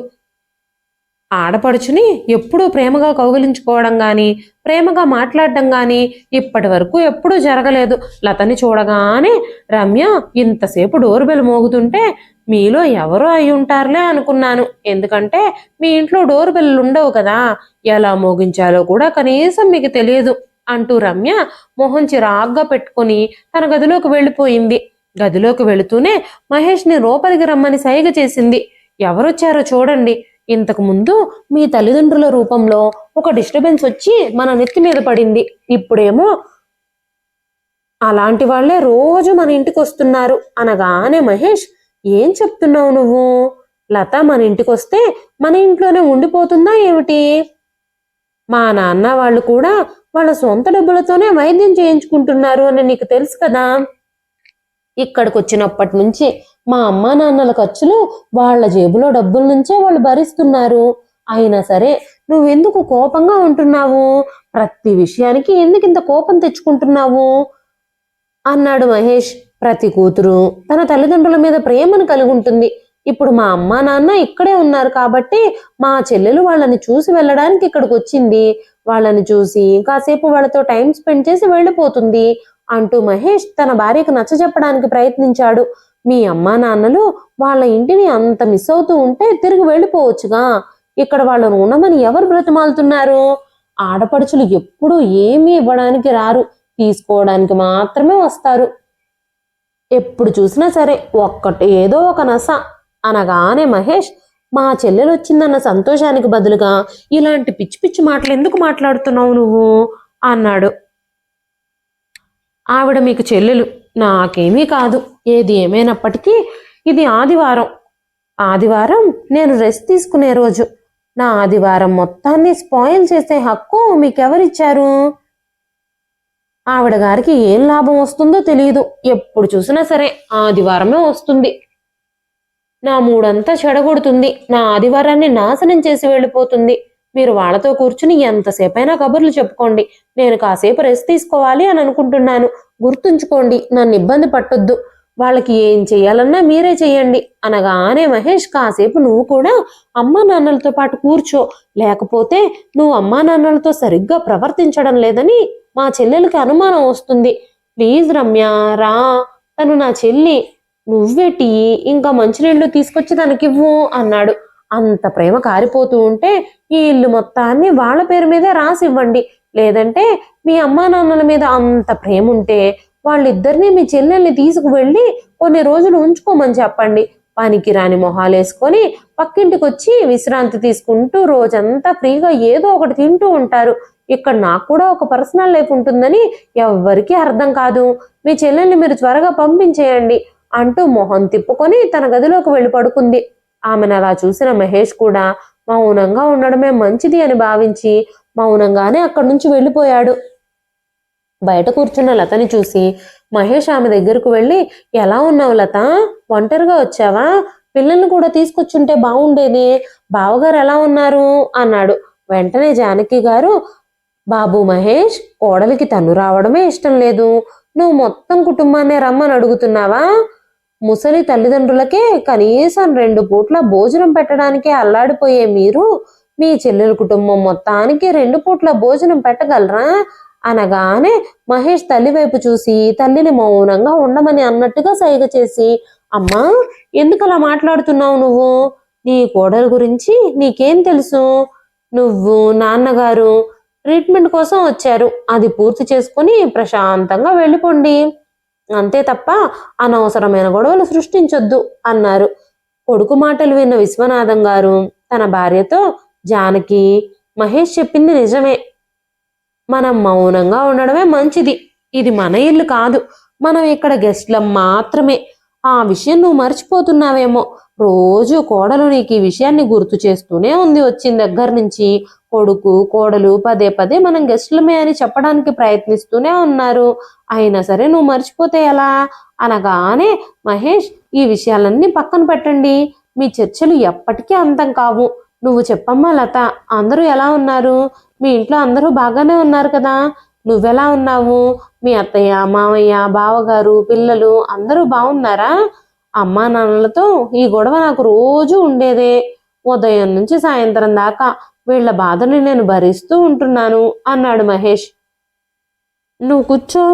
ఆడపడుచుని ఎప్పుడూ ప్రేమగా కౌగిలించుకోవడం గాని ప్రేమగా మాట్లాడడం గాని ఇప్పటి వరకు ఎప్పుడూ జరగలేదు. లతని చూడగానే రమ్య ఇంతసేపు డోర్ బెల్ మోగుతుంటే మీలో ఎవరో అయి ఉంటారులే అనుకున్నాను. ఎందుకంటే మీ ఇంట్లో డోర్ బెల్ ఉండవు కదా, ఎలా మోగించాలో కూడా కనీసం మీకు తెలియదు అంటూ రమ్య మొహం చిరాగ్గా పెట్టుకుని తన గదిలోకి వెళ్ళిపోయింది. గదిలోకి వెళుతూనే మహేష్ని లోపలికి రమ్మని సైగ చేసింది. ఎవరొచ్చారో చూడండి. ఇంతకు ముందు మీ తల్లిదండ్రుల రూపంలో ఒక డిస్టర్బెన్స్ వచ్చి మన నెత్తి మీద పడింది. ఇప్పుడేమో అలాంటి వాళ్లే రోజు మన ఇంటికి వస్తున్నారు అనగానే మహేష్, ఏం చెప్తున్నావు నువ్వు? లత మన ఇంటికి వస్తే మన ఇంట్లోనే ఉండిపోతుందా ఏమిటి? మా నాన్న వాళ్ళు కూడా వాళ్ళ సొంత డబ్బులతోనే వైద్యం చేయించుకుంటున్నారు అని నీకు తెలుసు కదా. ఇక్కడికి వచ్చినప్పటి నుంచి మా అమ్మా నాన్నల ఖర్చులు వాళ్ళ జేబులో డబ్బుల నుంచే వాళ్ళు భరిస్తున్నారు. అయినా సరే నువ్వెందుకు కోపంగా ఉంటున్నావు? ప్రతి విషయానికి ఎందుకు ఇంత కోపం తెచ్చుకుంటున్నావు అన్నాడు మహేష్. ప్రతి కూతురు తన తల్లిదండ్రుల మీద ప్రేమను కలిగి ఉంటుంది. ఇప్పుడు మా అమ్మా నాన్న ఇక్కడే ఉన్నారు కాబట్టి మా చెల్లెలు వాళ్ళని చూసి వెళ్ళడానికి ఇక్కడికి వచ్చింది. వాళ్ళని చూసి కాసేపు వాళ్ళతో టైం స్పెండ్ చేసి వెళ్ళిపోతుంది. అంటూ మహేష్ తన భార్యకు నచ్చజెప్పడానికి ప్రయత్నించాడు. మీ అమ్మా నాన్నలు వాళ్ళ ఇంటిని అంత మిస్ అవుతూ ఉంటే తిరిగి వెళ్ళిపోవచ్చుగా. ఇక్కడ వాళ్ళను ఉండమని ఎవరు బ్రతిమాలుతున్నారు? ఆడపడుచులు ఎప్పుడూ ఏమీ ఇవ్వడానికి రారు, తీసుకోవడానికి మాత్రమే వస్తారు. ఎప్పుడు చూసినా సరే ఒక్కటి ఏదో ఒక నస అనగానే మహేష్, మా చెల్లెలు వచ్చిందన్న సంతోషానికి బదులుగా ఇలాంటి పిచ్చి పిచ్చి మాటలు ఎందుకు మాట్లాడుతున్నావు నువ్వు అన్నాడు. ఆవిడ మీకు చెల్లెలు, నాకేమీ కాదు. ఏది ఏమైనప్పటికీ ఇది ఆదివారం. ఆదివారం నేను రెస్ట్ తీసుకునే రోజు. నా ఆదివారం మొత్తాన్ని స్పాయిల్ చేసే హక్కు మీకెవరిచ్చారు? ఆవిడ గారికి ఏం లాభం వస్తుందో తెలియదు. ఎప్పుడు చూసినా సరే ఆదివారమే వస్తుంది. నా మూడంతా చెడగొడుతుంది. నా ఆదివారాన్ని నాశనం చేసి వెళ్ళిపోతుంది. మీరు వాళ్ళతో కూర్చుని ఎంతసేపైనా కబుర్లు చెప్పుకోండి. నేను కాసేపు రెస్ట్ తీసుకోవాలి అని అనుకుంటున్నాను. గుర్తుంచుకోండి, నన్ను ఇబ్బంది పట్టొద్దు. వాళ్ళకి ఏం చెయ్యాలన్నా మీరే చెయ్యండి అనగానే మహేష్, కాసేపు నువ్వు కూడా అమ్మా నాన్నలతో పాటు కూర్చో, లేకపోతే నువ్వు అమ్మా నాన్నలతో సరిగ్గా ప్రవర్తించడం లేదని మా చెల్లెలకి అనుమానం వస్తుంది. ప్లీజ్ రమ్య రా, తను నా చెల్లి. నువ్వే టీ ఇంకా మంచినీళ్లు తీసుకొచ్చి తనకివ్వు అన్నాడు. అంత ప్రేమ కారిపోతూ ఉంటే ఈ ఇల్లు మొత్తాన్ని వాళ్ళ పేరు మీదే రాసి ఇవ్వండి. లేదంటే మీ అమ్మా నాన్నల మీద అంత ప్రేమ ఉంటే వాళ్ళిద్దరినీ మీ చెల్లెల్ని తీసుకువెళ్ళి కొన్ని రోజులు ఉంచుకోమని చెప్పండి. పనికిరాని మొహాలేసుకొని పక్కింటికి వచ్చి విశ్రాంతి తీసుకుంటూ రోజంతా ఫ్రీగా ఏదో ఒకటి తింటూ ఉంటారు. ఇక్కడ నాకు కూడా ఒక పర్సనల్ లైఫ్ ఉంటుందని ఎవ్వరికీ అర్థం కాదు. మీ చెల్లెల్ని మీరు త్వరగా పంపించేయండి అంటూ మొహం తిప్పుకొని తన గదిలోకి వెళ్ళి పడుకుంది. ఆమెను అలా చూసిన మహేష్ కూడా మౌనంగా ఉండడమే మంచిది అని భావించి మౌనంగానే అక్కడి నుంచి వెళ్ళిపోయాడు. బయట కూర్చున్న లతని చూసి మహేష్ ఆమె దగ్గరకు వెళ్ళి, ఎలా ఉన్నావు లత? ఒంటరిగా వచ్చావా? పిల్లల్ని కూడా తీసుకొచ్చుంటే బాగుండేది. బావగారు ఎలా ఉన్నారు అన్నాడు. వెంటనే జానకి గారు, బాబు మహేష్, కోడలికి తను రావడమే ఇష్టం లేదు, నువ్వు మొత్తం కుటుంబాన్ని రమ్మని అడుగుతున్నావా? ముసలి తల్లిదండ్రులకే కనీసం 2 పూట్ల భోజనం పెట్టడానికే అల్లాడిపోయే మీరు మీ చెల్లెల కుటుంబం మొత్తానికి 2 పూట్ల భోజనం పెట్టగలరా అనగానే మహేష్ తల్లి వైపు చూసి తల్లిని మౌనంగా ఉండమని అన్నట్టుగా సైగ చేసి, అమ్మా ఎందుకు అలా మాట్లాడుతున్నావు? నువ్వు నీ కోడల గురించి నీకేం తెలుసు? నువ్వు నాన్నగారు ట్రీట్మెంట్ కోసం వచ్చారు, అది పూర్తి చేసుకుని ప్రశాంతంగా వెళ్ళిపోండి, అంతే తప్ప అనవసరమైన గొడవలు సృష్టించొద్దు అన్నారు. కొడుకు మాటలు విన్న విశ్వనాథం గారు తన భార్యతో, జానకి, మహేష్ చెప్పింది నిజమే, మనం మౌనంగా ఉండడమే మంచిది. ఇది మన ఇల్లు కాదు, మనం ఇక్కడ గెస్ట్లం మాత్రమే. ఆ విషయం నువ్వు మర్చిపోతున్నావేమో. రోజు కోడలు నీకు ఈ విషయాన్ని గుర్తు చేస్తూనే ఉంది. వచ్చిన దగ్గర నుంచి కొడుకు కోడలు పదే పదే మనం గెస్ట్లమే అని చెప్పడానికి ప్రయత్నిస్తూనే ఉన్నారు. అయినా సరే నువ్వు మర్చిపోతే ఎలా అనగానే మహేష్, ఈ విషయాలన్నీ పక్కన పెట్టండి, మీ చర్చలు ఎప్పటికీ అంతం కావు. నువ్వు చెప్పమ్మా లత, అందరూ ఎలా ఉన్నారు? మీ ఇంట్లో అందరూ బాగానే ఉన్నారు కదా? నువ్వెలా ఉన్నావు? మీ అత్తయ్య మామయ్య బావగారు పిల్లలు అందరూ బాగున్నారా? అమ్మా నాన్నలతో ఈ గొడవ నాకు రోజు ఉండేదే. ఉదయం నుంచి సాయంత్రం దాకా వీళ్ల బాధని నేను భరిస్తూ ఉంటున్నాను అన్నాడు మహేష్. నువ్వు కూర్చో,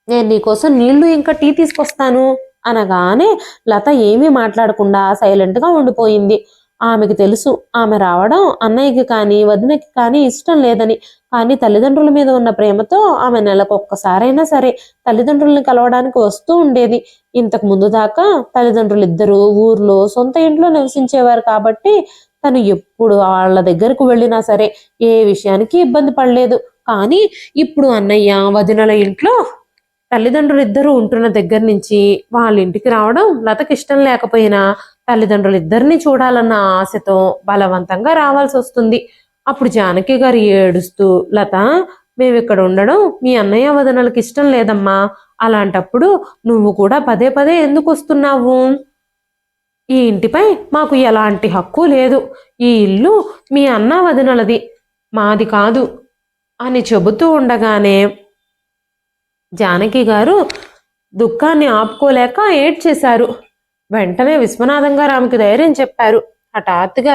నేను నీకోసం నీళ్లు ఇంకా టీ తీసుకొస్తాను అనగానే లత ఏమీ మాట్లాడకుండా సైలెంట్గా ఉండిపోయింది. ఆమెకి తెలుసు ఆమె రావడం అన్నయ్యకి కానీ వదినకి కానీ ఇష్టం లేదని. కానీ తల్లిదండ్రుల మీద ఉన్న ప్రేమతో ఆమె నెలకొక్కసారైనా సరే తల్లిదండ్రుల్ని కలవడానికి వస్తూ ఉండేది. ఇంతకు ముందు దాకా తల్లిదండ్రులిద్దరూ ఊర్లో సొంత ఇంట్లో నివసించేవారు కాబట్టి తను ఎప్పుడు వాళ్ళ దగ్గరకు వెళ్ళినా సరే ఏ విషయానికి ఇబ్బంది పడలేదు. కానీ ఇప్పుడు అన్నయ్య వదినల ఇంట్లో తల్లిదండ్రులు ఇద్దరు ఉంటున్న దగ్గర నుంచి వాళ్ళ ఇంటికి రావడం లతకి ఇష్టం లేకపోయినా తల్లిదండ్రులు ఇద్దరిని చూడాలన్న ఆశతో బలవంతంగా రావాల్సి వస్తుంది. అప్పుడు జానకి గారు ఏడుస్తూ, లత, మేమిక్కడ ఉండడం మీ అన్నయ్య వదనలకి ఇష్టం లేదమ్మా. అలాంటప్పుడు నువ్వు కూడా పదే పదే ఎందుకు వస్తున్నావు? ఈ ఇంటిపై మాకు ఎలాంటి హక్కు లేదు. ఈ ఇల్లు మీ అన్న వదినలది, మాది కాదు అని చెబుతూ ఉండగానే జానకి గారు దుఃఖాన్ని ఆపుకోలేక ఏడ్చేశారు. వెంటనే విశ్వనాథం గారు ఆమెకు ధైర్యం చెప్పారు. హఠాత్తుగా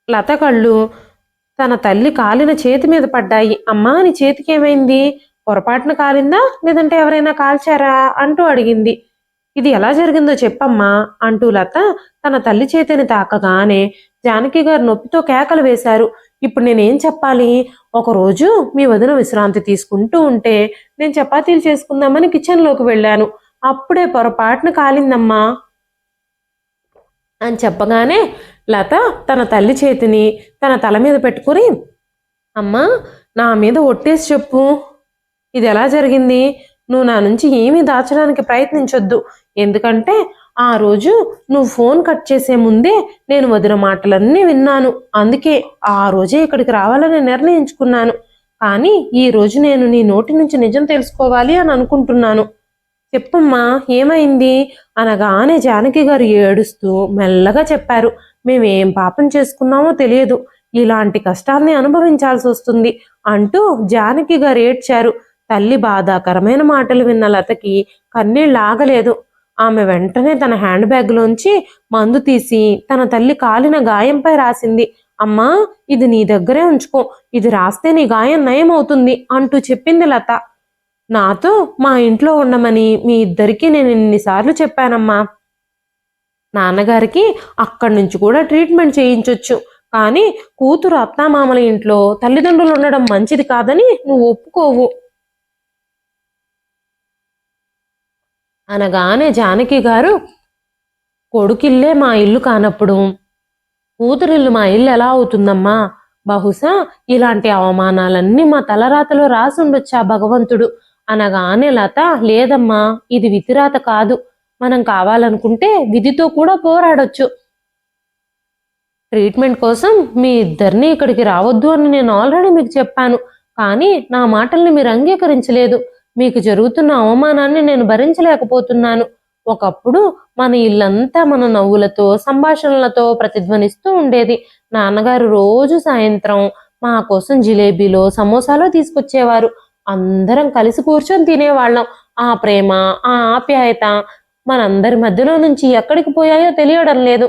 లత కళ్ళు తన తల్లి కాలిన చేతి మీద పడ్డాయి. అమ్మా, నీ చేతికి ఏమైంది? పొరపాటున కాలిందా లేదంటే ఎవరైనా కాల్చారా అంటూ అడిగింది. ఇది ఎలా జరిగిందో చెప్పమ్మా అంటూ లత తన తల్లి చేతిని తాకగానే జానకి గారు నొప్పితో కేకలు వేశారు. ఇప్పుడు నేనేం చెప్పాలి? ఒకరోజు మీ వదిన విశ్రాంతి తీసుకుంటూ ఉంటే నేను చపాతీలు చేసుకుందామని కిచెన్లోకి వెళ్ళాను. అప్పుడే పొరపాటున కాలిందమ్మా అని చెప్పగానే లత తన తల్లి చేతిని తన తల మీద పెట్టుకుని, అమ్మా నా మీద ఒట్టేసి చెప్పు, ఇది ఎలా జరిగింది? నువ్వు నా నుంచి ఏమీ దాచడానికి ప్రయత్నించొద్దు. ఎందుకంటే ఆ రోజు నువ్వు ఫోన్ కట్ చేసే ముందే నేను వదిన మాటలన్నీ విన్నాను. అందుకే ఆ రోజే ఇక్కడికి రావాలని నిర్ణయించుకున్నాను. కానీ ఈ రోజు నేను నీ నోటి నుంచి నిజం తెలుసుకోవాలి అని అనుకుంటున్నాను. చెప్పమ్మా ఏమైంది అనగానే జానకి గారు ఏడుస్తూ మెల్లగా చెప్పారు. మేమేం పాపం చేసుకున్నామో తెలియదు, ఇలాంటి కష్టాల్ని అనుభవించాల్సి వస్తుంది అంటూ జానకి గారు ఏడ్చారు. తల్లి బాధాకరమైన మాటలు విన్న లతకి కన్నీళ్ళు ఆగలేదు. ఆమె వెంటనే తన హ్యాండ్ బ్యాగ్లోంచి మందు తీసి తన తల్లి కాలిన గాయంపై రాసింది. అమ్మా ఇది నీ దగ్గరే ఉంచుకో, ఇది రాస్తే నీ గాయం నయం అవుతుంది అంటూ చెప్పింది లత. నాతో మా ఇంట్లో ఉండమని మీ ఇద్దరికీ నేను ఎన్నిసార్లు చెప్పానమ్మా. నాన్నగారికి అక్కడి నుంచి కూడా ట్రీట్మెంట్ చేయించొచ్చు, కానీ కూతురు అత్తామామల ఇంట్లో తల్లిదండ్రులు ఉండడం మంచిది కాదని నువ్వు ఒప్పుకోవు అనగానే జానకి గారు, కొడుకిల్లే మా ఇల్లు కానప్పుడు కూతురిల్లు మా ఇల్లు ఎలా అవుతుందమ్మా? బహుశా ఇలాంటి అవమానాలన్నీ మా తలరాతలో రాసుండొచ్చా భగవంతుడు అనగానే లత, లేదమ్మా ఇది విధిరాత కాదు, మనం కావాలనుకుంటే విధితో కూడా పోరాడొచ్చు. ట్రీట్మెంట్ కోసం మీ ఇద్దరిని ఇక్కడికి రావద్దు అని నేను ఆల్రెడీ మీకు చెప్పాను, కానీ నా మాటల్ని మీరు అంగీకరించలేదు. మీకు జరుగుతున్న అవమానాన్ని నేను భరించలేకపోతున్నాను. ఒకప్పుడు మన ఇల్లంతా మన నవ్వులతో సంభాషణలతో ప్రతిధ్వనిస్తూ ఉండేది. నాన్నగారు రోజు సాయంత్రం మా కోసం జిలేబీలో సమోసాలో తీసుకొచ్చేవారు. అందరం కలిసి కూర్చొని తినేవాళ్ళం. ఆ ప్రేమ ఆ ఆప్యాయత మనందరి మధ్యలో నుంచి ఎక్కడికి పోయాయో తెలియడం లేదు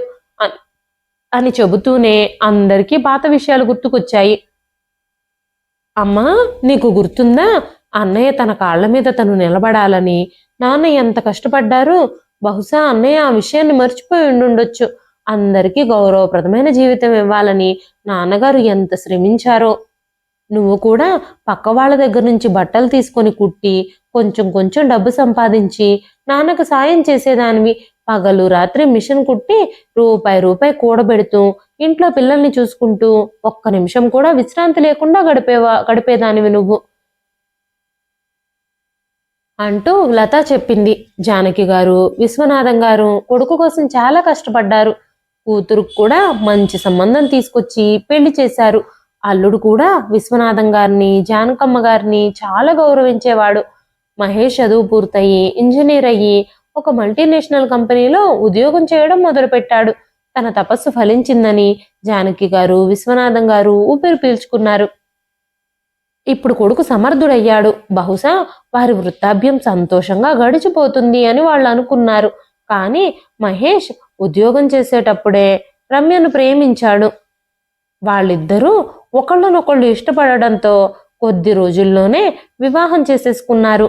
అని చెబుతూనే అందరికీ పాత విషయాలు గుర్తుకొచ్చాయి. అమ్మా నీకు గుర్తుందా, అన్నయ్య తన కాళ్ల మీద తను నిలబడాలని నాన్న ఎంత కష్టపడ్డారు. బహుశా అన్నయ్య ఆ విషయాన్ని మర్చిపోయి ఉండుండొచ్చు. అందరికీ గౌరవప్రదమైన జీవితం ఇవ్వాలని నాన్నగారు ఎంత శ్రమించారో. నువ్వు కూడా పక్క వాళ్ళ దగ్గర నుంచి బట్టలు తీసుకొని కుట్టి కొంచెం కొంచెం డబ్బు సంపాదించి నాన్నకు సాయం చేసేదానివి. పగలు రాత్రి మిషన్ కుట్టి రూపాయి రూపాయి కూడబెడుతూ ఇంట్లో పిల్లల్ని చూసుకుంటూ ఒక్క నిమిషం కూడా విశ్రాంతి లేకుండా గడిపేదానివి నువ్వు అంటూ లత చెప్పింది. జానకి గారు విశ్వనాథం గారు కొడుకు కోసం చాలా కష్టపడ్డారు. కూతురుకు కూడా మంచి సంబంధం తీసుకొచ్చి పెళ్లి చేశారు. అల్లుడు కూడా విశ్వనాథం గారిని జానకమ్మ గారిని చాలా గౌరవించేవాడు. మహేష్ చదువు పూర్తయి ఇంజనీర్ అయ్యి ఒక మల్టీనేషనల్ కంపెనీలో ఉద్యోగం చేయడం మొదలుపెట్టాడు. తన తపస్సు ఫలించిందని జానకి గారు విశ్వనాథం గారు ఊపిరి పీల్చుకున్నారు. ఇప్పుడు కొడుకు సమర్థుడయ్యాడు. బహుశా వారి వృద్ధాప్యం సంతోషంగా గడిచిపోతుంది అని వాళ్ళు అనుకున్నారు. కానీ మహేష్ ఉద్యోగం చేసేటప్పుడే రమ్యను ప్రేమించాడు. వాళ్ళిద్దరూ ఒకళ్ళనొకళ్ళు ఇష్టపడడంతో కొద్ది రోజుల్లోనే వివాహం చేసేసుకున్నారు.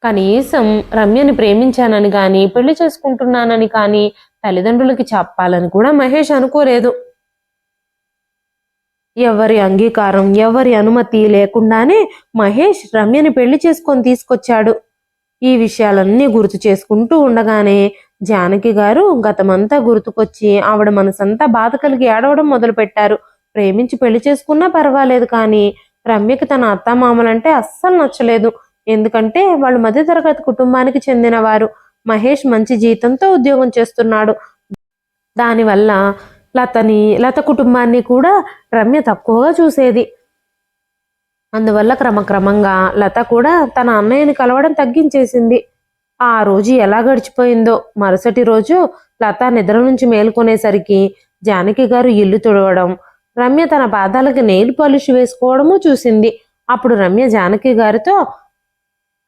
కనీసం రమ్యని ప్రేమించానని కానీ పెళ్లి చేసుకుంటున్నానని కానీ తల్లిదండ్రులకి చెప్పాలని కూడా మహేష్ అనుకోలేదు. ఎవరి అంగీకారం ఎవరి అనుమతి లేకుండానే మహేష్ రమ్యని పెళ్లి చేసుకొని తీసుకొచ్చాడు. ఈ విషయాలన్నీ గుర్తు చేసుకుంటూ ఉండగానే జానకి గారు గతమంతా గుర్తుకొచ్చి ఆవిడ మనసంతా బాధ కలిగి ఏడవడం మొదలుపెట్టారు. ప్రేమించి పెళ్లి చేసుకున్నా పర్వాలేదు, కానీ రమ్యకి తన అత్తామామలంటే అస్సలు నచ్చలేదు. ఎందుకంటే వాళ్ళు మధ్యతరగతి కుటుంబానికి చెందినవారు. మహేష్ మంచి జీతంతో ఉద్యోగం చేస్తున్నాడు. దానివల్ల లత కుటుంబాన్ని కూడా రమ్య తక్కువగా చూసేది. అందువల్ల క్రమక్రమంగా లత కూడా తన అన్నయ్యని కలవడం తగ్గించేసింది. ఆ రోజు ఎలా గడిచిపోయిందో. మరుసటి రోజు లత నిద్ర నుంచి మేల్కొనేసరికి జానకి గారు ఇల్లు తుడవడం, రమ్య తన పాదాలకి నెయిల్ పాలిష్ వేసుకోవడము చూసింది. అప్పుడు రమ్య జానకి గారితో,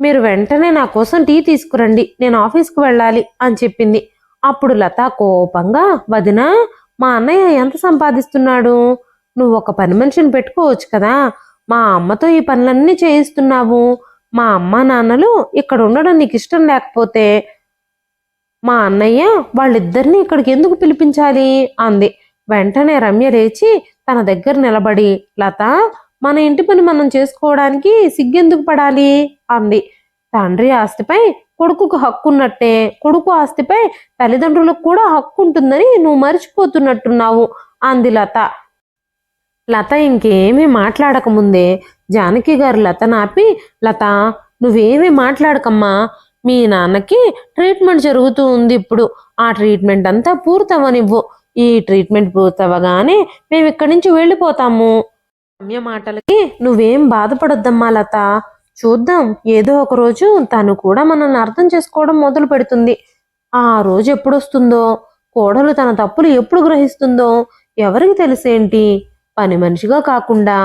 మీరు వెంటనే నా కోసం టీ తీసుకురండి, నేను ఆఫీస్కి వెళ్ళాలి అని చెప్పింది. అప్పుడు లత కోపంగా, వదినా మా అన్నయ్య ఎంత సంపాదిస్తున్నాడు, నువ్వు ఒక పని మనిషిని పెట్టుకోవచ్చు కదా, మా అమ్మతో ఈ పనులన్నీ చేయిస్తున్నావు. మా అమ్మ నాన్నలు ఇక్కడ ఉండడం నీకు ఇష్టం లేకపోతే మా అన్నయ్య వాళ్ళిద్దరిని ఇక్కడికి ఎందుకు పిలిపించాలి అంది. వెంటనే రమ్య లేచి తన దగ్గర నిలబడి, లత, మన ఇంటి పని మనం చేసుకోవడానికి సిగ్గెందుకు పడాలి అంది. తండ్రి ఆస్తిపై కొడుకుకు హక్కు ఉన్నట్టే కొడుకు ఆస్తిపై తల్లిదండ్రులకు కూడా హక్కు ఉంటుందని నువ్వు మర్చిపోతున్నట్టున్నావు అంది లత. లత ఇంకేమీ మాట్లాడకముందే జానకి గారు లతను ఆపి, లత, నువ్వేమీ మాట్లాడకమ్మా. మీ నాన్నకి ట్రీట్మెంట్ జరుగుతూ ఉంది ఇప్పుడు. ఆ ట్రీట్మెంట్ అంతా పూర్తవనివ్వు. ఈ ట్రీట్మెంట్ పూర్తవగానే మేము ఇక్కడి నుంచి వెళ్ళిపోతాము. రమ్య మాటలకి నువ్వేం బాధపడొద్దమ్మా లత. చూద్దాం, ఏదో ఒక రోజు తను కూడా మనల్ని అర్థం చేసుకోవడం మొదలు పెడుతుంది. ఆ రోజు ఎప్పుడొస్తుందో, కోడలు తన తప్పులు ఎప్పుడు గ్రహిస్తుందో ఎవరికి తెలిసేంటి? పని మనిషిగా కాకుండా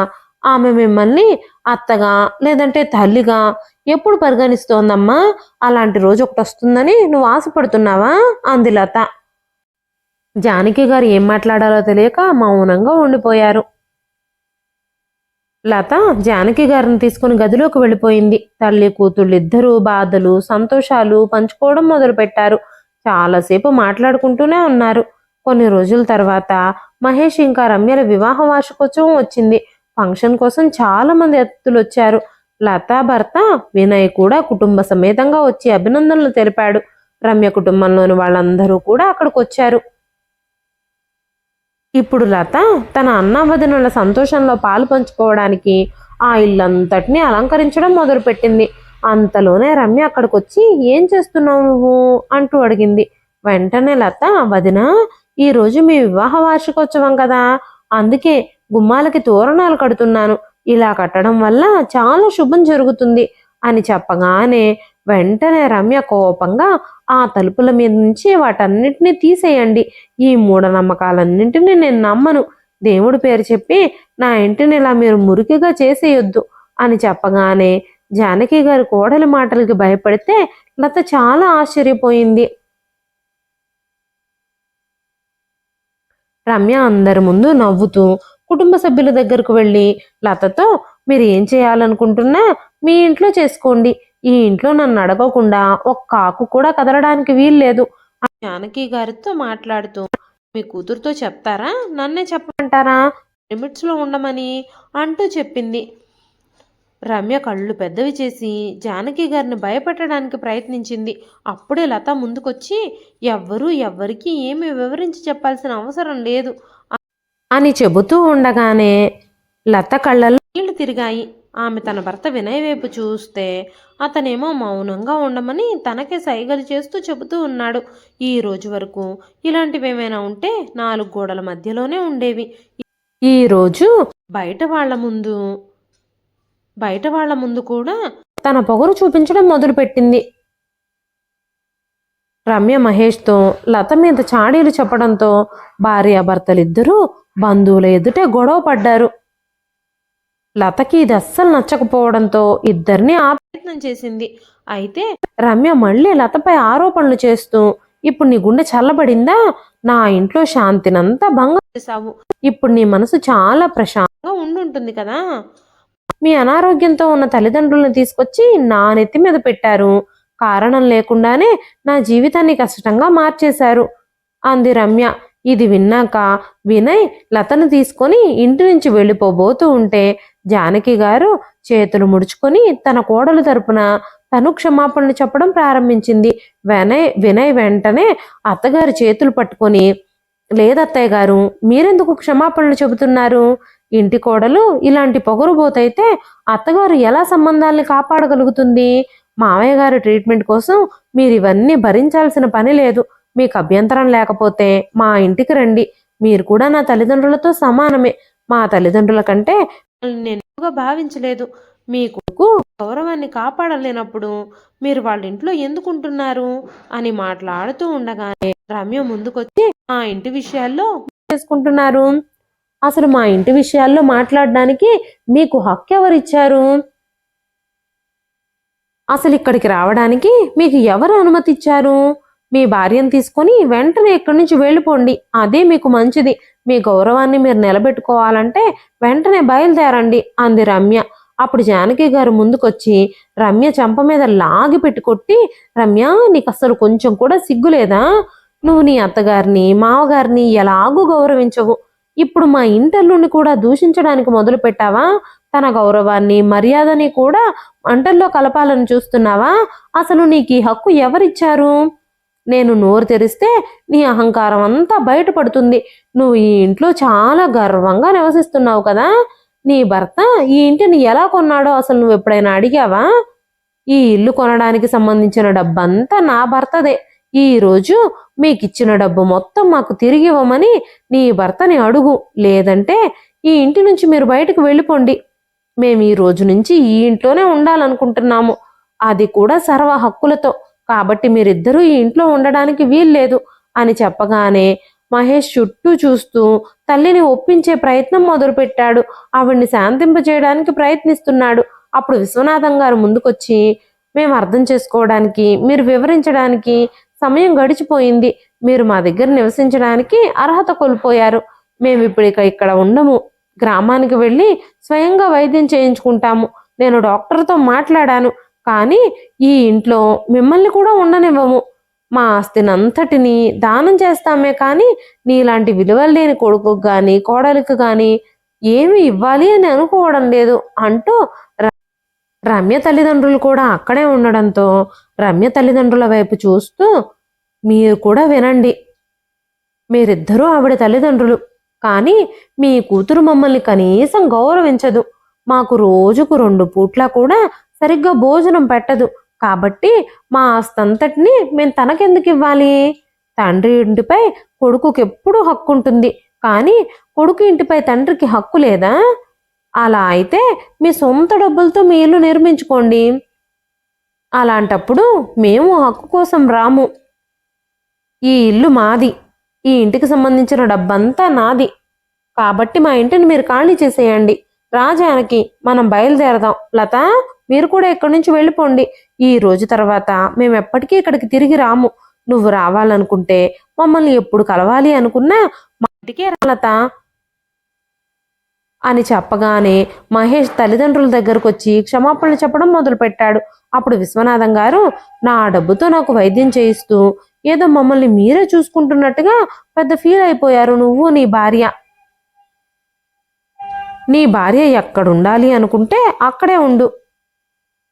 ఆమె మిమ్మల్ని అత్తగా లేదంటే తల్లిగా ఎప్పుడు పరిగణిస్తోందమ్మా? అలాంటి రోజు ఒకటి వస్తుందని నువ్వు ఆశపడుతున్నావా అంది లత. జానకి గారు ఏం మాట్లాడాలో తెలియక మౌనంగా ఉండిపోయారు. లత జానకి గారిని తీసుకుని గదిలోకి వెళ్ళిపోయింది. తల్లి కూతుళ్ళు ఇద్దరూ బాధలు సంతోషాలు పంచుకోవడం మొదలుపెట్టారు. చాలాసేపు మాట్లాడుకుంటూనే ఉన్నారు. కొన్ని రోజుల తర్వాత మహేష్ ఇంకా రమ్యల వివాహ వార్షికోత్సవం వచ్చింది. ఫంక్షన్ కోసం చాలా మంది అతిథులు వచ్చారు. లత భర్త వినయ్ కూడా కుటుంబ సమేతంగా వచ్చి అభినందనలు తెలిపాడు. రమ్య కుటుంబంలోని వాళ్ళందరూ కూడా అక్కడికి వచ్చారు. ఇప్పుడు లత తన అన్నావదినుల సంతోషంలో పాలు పంచుకోవడానికి ఆ ఇల్లంతటినీ అలంకరించడం మొదలుపెట్టింది. అంతలోనే రమ్య అక్కడికి వచ్చి, ఏం చేస్తున్నావు నువ్వు అంటూ అడిగింది. వెంటనే లత, వదిన, ఈరోజు మీ వివాహ వార్షికోత్సవం కదా, అందుకే గుమ్మాలకి తోరణాలు కడుతున్నాను. ఇలా కట్టడం వల్ల చాలా శుభం జరుగుతుంది అని చెప్పగానే వెంటనే రమ్య కోపంగా, ఆ తలుపుల మీద నుంచి వాటన్నిటినీ తీసేయండి. ఈ మూఢనమ్మకాలన్నింటినీ నేను నమ్మను. దేవుడి పేరు చెప్పి నా ఇంటిని ఇలా మీరు మురికిగా చేసేయొద్దు అని చెప్పగానే జానకి గారి కోడలి మాటలకి భయపడితే లత చాలా ఆశ్చర్యపోయింది. రమ్య అందరి ముందు నవ్వుతూ కుటుంబ సభ్యుల దగ్గరకు వెళ్ళి లతతో, మీరు ఏం చేయాలనుకుంటున్నా మీ ఇంట్లో చేసుకోండి. ఈ ఇంట్లో నన్ను అడగకుండా ఒక్క ఆకు కూడా కదలడానికి వీల్లేదు. జానకి గారితో మాట్లాడుతూ, మీ కూతురుతో చెప్తారా, నన్నే చెప్పమంటారా లిమిట్స్లో ఉండమని అంటూ చెప్పింది. రమ్య కళ్ళు పెద్దవి చేసి జానకి గారిని భయపెట్టడానికి ప్రయత్నించింది. అప్పుడే లత ముందుకొచ్చి, ఎవ్వరికీ ఏమీ వివరించి చెప్పాల్సిన అవసరం లేదు అని చెబుతూ ఉండగానే లత కళ్ళల్లో నీళ్లు తిరిగాయి. ఆమె తన భర్త వినయ్ వైపు చూస్తే అతనేమో మౌనంగా ఉండమని తనకే సైగలు చేస్తూ చెబుతూ ఉన్నాడు. ఈ రోజు వరకు ఇలాంటివేమైనా ఉంటే 4 గోడల మధ్యలోనే ఉండేవి. ఈరోజు బయట వాళ్ళ ముందు కూడా తన పొగరు చూపించడం మొదలుపెట్టింది. రమ్య మహేష్తో లత మీద చాడీలు చెప్పడంతో భార్యాభర్తలిద్దరూ బంధువుల ఎదుటే గొడవ పడ్డారు. లతకి ఇది అస్సలు నచ్చకపోవడంతో ఇద్దరిని ప్రయత్నం చేసింది. అయితే రమ్య మళ్ళీ లతపై ఆరోపణలు చేస్తూ, ఇప్పుడు నీ గుండె చల్లబడిందా? నా ఇంట్లో శాంతినంతా భంగం చేశావు. ఇప్పుడు నీ మనసు చాలా ప్రశాంతంగా ఉండుంటుంది కదా. మీ అనారోగ్యంతో ఉన్న తల్లిదండ్రులను తీసుకొచ్చి నా నెత్తి మీద పెట్టారు. కారణం లేకుండానే నా జీవితాన్ని కష్టంగా మార్చేశారు అంది రమ్య. ఇది విన్నాక వినయ్ లతను తీసుకొని ఇంటి నుంచి వెళ్ళిపోబోతూ ఉంటే జానకి గారు చేతులు ముడుచుకొని తన కోడలు తరపున తను క్షమాపణలు చెప్పడం ప్రారంభించింది. వినయ్ వెంటనే అత్తగారి చేతులు పట్టుకొని, లేదత్తయ్య గారు, మీరెందుకు క్షమాపణలు చెబుతున్నారు? ఇంటి కోడలు ఇలాంటి పొగరుబోతైతే అత్తగారు ఎలా సంబంధాల్ని కాపాడగలుగుతుంది? మావయ్య గారి ట్రీట్మెంట్ కోసం మీరు ఇవన్నీ భరించాల్సిన పని లేదు. మీకు అభ్యంతరం లేకపోతే మా ఇంటికి రండి. మీరు కూడా నా తల్లిదండ్రులతో సమానమే. మా తల్లిదండ్రుల కంటే నేను ఎక్కువగా భావించలేదు. మీ కొడుకు గౌరవాన్ని కాపాడలేనప్పుడు మీరు వాళ్ళ ఇంట్లో ఎందుకుంటున్నారు అని మాట్లాడుతూ ఉండగానే రమ్య ముందుకొచ్చి, మా ఇంటి విషయాల్లో చేసుకుంటున్నారు. అసలు మా ఇంటి విషయాల్లో మాట్లాడడానికి మీకు హక్కు ఎవరిచ్చారు? అసలు ఇక్కడికి రావడానికి మీకు ఎవరు అనుమతి ఇచ్చారు? మీ భార్యను తీసుకొని వెంటనే ఇక్కడి నుంచి వెళ్ళిపోండి, అదే మీకు మంచిది. మీ గౌరవాన్ని మీరు నిలబెట్టుకోవాలంటే వెంటనే బయలుదేరండి అంది రమ్య. అప్పుడు జానకి గారు ముందుకొచ్చి రమ్య చెంప మీద లాగి పెట్టి కొట్టి, రమ్య, నీకు అసలు కొంచెం కూడా సిగ్గులేదా? నువ్వు నీ అత్తగారిని మావగారిని ఎలాగూ గౌరవించవు, ఇప్పుడు మా ఇంటల్లుని కూడా దూషించడానికి మొదలు పెట్టావా? తన గౌరవాన్ని మర్యాదని కూడా మంటల్లో కలపాలని చూస్తున్నావా? అసలు నీకు ఈ హక్కు ఎవరిచ్చారు? నేను నోరు తెరిస్తే నీ అహంకారం అంతా బయటపడుతుంది. నువ్వు ఈ ఇంట్లో చాలా గర్వంగా నివసిస్తున్నావు కదా. నీ భర్త ఈ ఇంటిని ఎలా కొన్నాడో అసలు నువ్వు ఎప్పుడైనా అడిగావా? ఈ ఇల్లు కొనడానికి సంబంధించిన డబ్బంతా నా భర్తదే. ఈ రోజు మీకిచ్చిన డబ్బు మొత్తం మాకు తిరిగి ఇవ్వమని నీ భర్తని అడుగు, లేదంటే ఈ ఇంటి నుంచి మీరు బయటకు వెళ్ళిపోండి. మేము ఈ రోజు నుంచి ఈ ఇంట్లోనే ఉండాలనుకుంటున్నాము, అది కూడా సర్వ హక్కులతో. కాబట్టి మీరిద్దరూ ఈ ఇంట్లో ఉండడానికి వీల్లేదు అని చెప్పగానే మహేష్ చుట్టూ చూస్తూ తల్లిని ఒప్పించే ప్రయత్నం మొదలుపెట్టాడు. ఆవిడ్ని శాంతింపజేయడానికి ప్రయత్నిస్తున్నాడు. అప్పుడు విశ్వనాథం గారు ముందుకొచ్చి, మేము అర్థం చేసుకోవడానికి, మీరు వివరించడానికి సమయం గడిచిపోయింది. మీరు మా దగ్గర నివసించడానికి అర్హత కోల్పోయారు. మేము ఇప్పుడు ఇక్కడ ఉండము, గ్రామానికి వెళ్ళి స్వయంగా వైద్యం చేయించుకుంటాము. నేను డాక్టర్తో మాట్లాడాను, కానీ ఈ ఇంట్లో మిమ్మల్ని కూడా ఉండనివ్వము. మా ఆస్తినంతటిని దానం చేస్తామే కానీ నీలాంటి విలువలు లేని కొడుకుకు గాని కోడలికి గాని ఏమి ఇవ్వాలి అని అనుకోవడం లేదు అంటూ రమ్య తల్లిదండ్రులు కూడా అక్కడే ఉండడంతో రమ్య తల్లిదండ్రుల వైపు చూస్తూ, మీరు కూడా వినండి, మీరిద్దరూ ఆవిడ తల్లిదండ్రులు, కానీ మీ కూతురు మమ్మల్ని కనీసం గౌరవించదు. మాకు రోజుకు 2 పూట్ల కూడా సరిగ్గా భోజనం పెట్టదు. కాబట్టి మా ఆస్తంతటిని మేము తనకెందుకు ఇవ్వాలి? తండ్రి ఇంటిపై కొడుకుకి ఎప్పుడూ హక్కు ఉంటుంది, కానీ కొడుకు ఇంటిపై తండ్రికి హక్కు లేదా? అలా అయితే మీ సొంత డబ్బులతో మీ ఇల్లు నిర్మించుకోండి. అలాంటప్పుడు మేము హక్కు కోసం రాము. ఈ ఇల్లు మాది, ఈ ఇంటికి సంబంధించిన డబ్బంతా నాది. కాబట్టి మా ఇంటిని మీరు ఖాళీ చేసేయండి. రాజానికి మనం బయలుదేరదాం. లత, మీరు కూడా ఇక్కడి నుంచి వెళ్ళిపోండి. ఈ రోజు తర్వాత మేము ఎప్పటికీ ఇక్కడికి తిరిగి రాము. నువ్వు రావాలనుకుంటే, మమ్మల్ని ఎప్పుడు కలవాలి అనుకున్నా మా ఇంటికే రా లత అని చెప్పగానే మహేష్ తల్లిదండ్రుల దగ్గరకు వచ్చి క్షమాపణలు చెప్పడం మొదలుపెట్టాడు. అప్పుడు విశ్వనాథం గారు, నా డబ్బుతో నాకు వైద్యం చేయిస్తూ ఏదో మమ్మల్ని మీరే చూసుకుంటున్నట్టుగా పెద్ద ఫీల్ అయిపోయారు నువ్వు నీ భార్య. నీ భార్య ఎక్కడుండాలి అనుకుంటే అక్కడే ఉండు,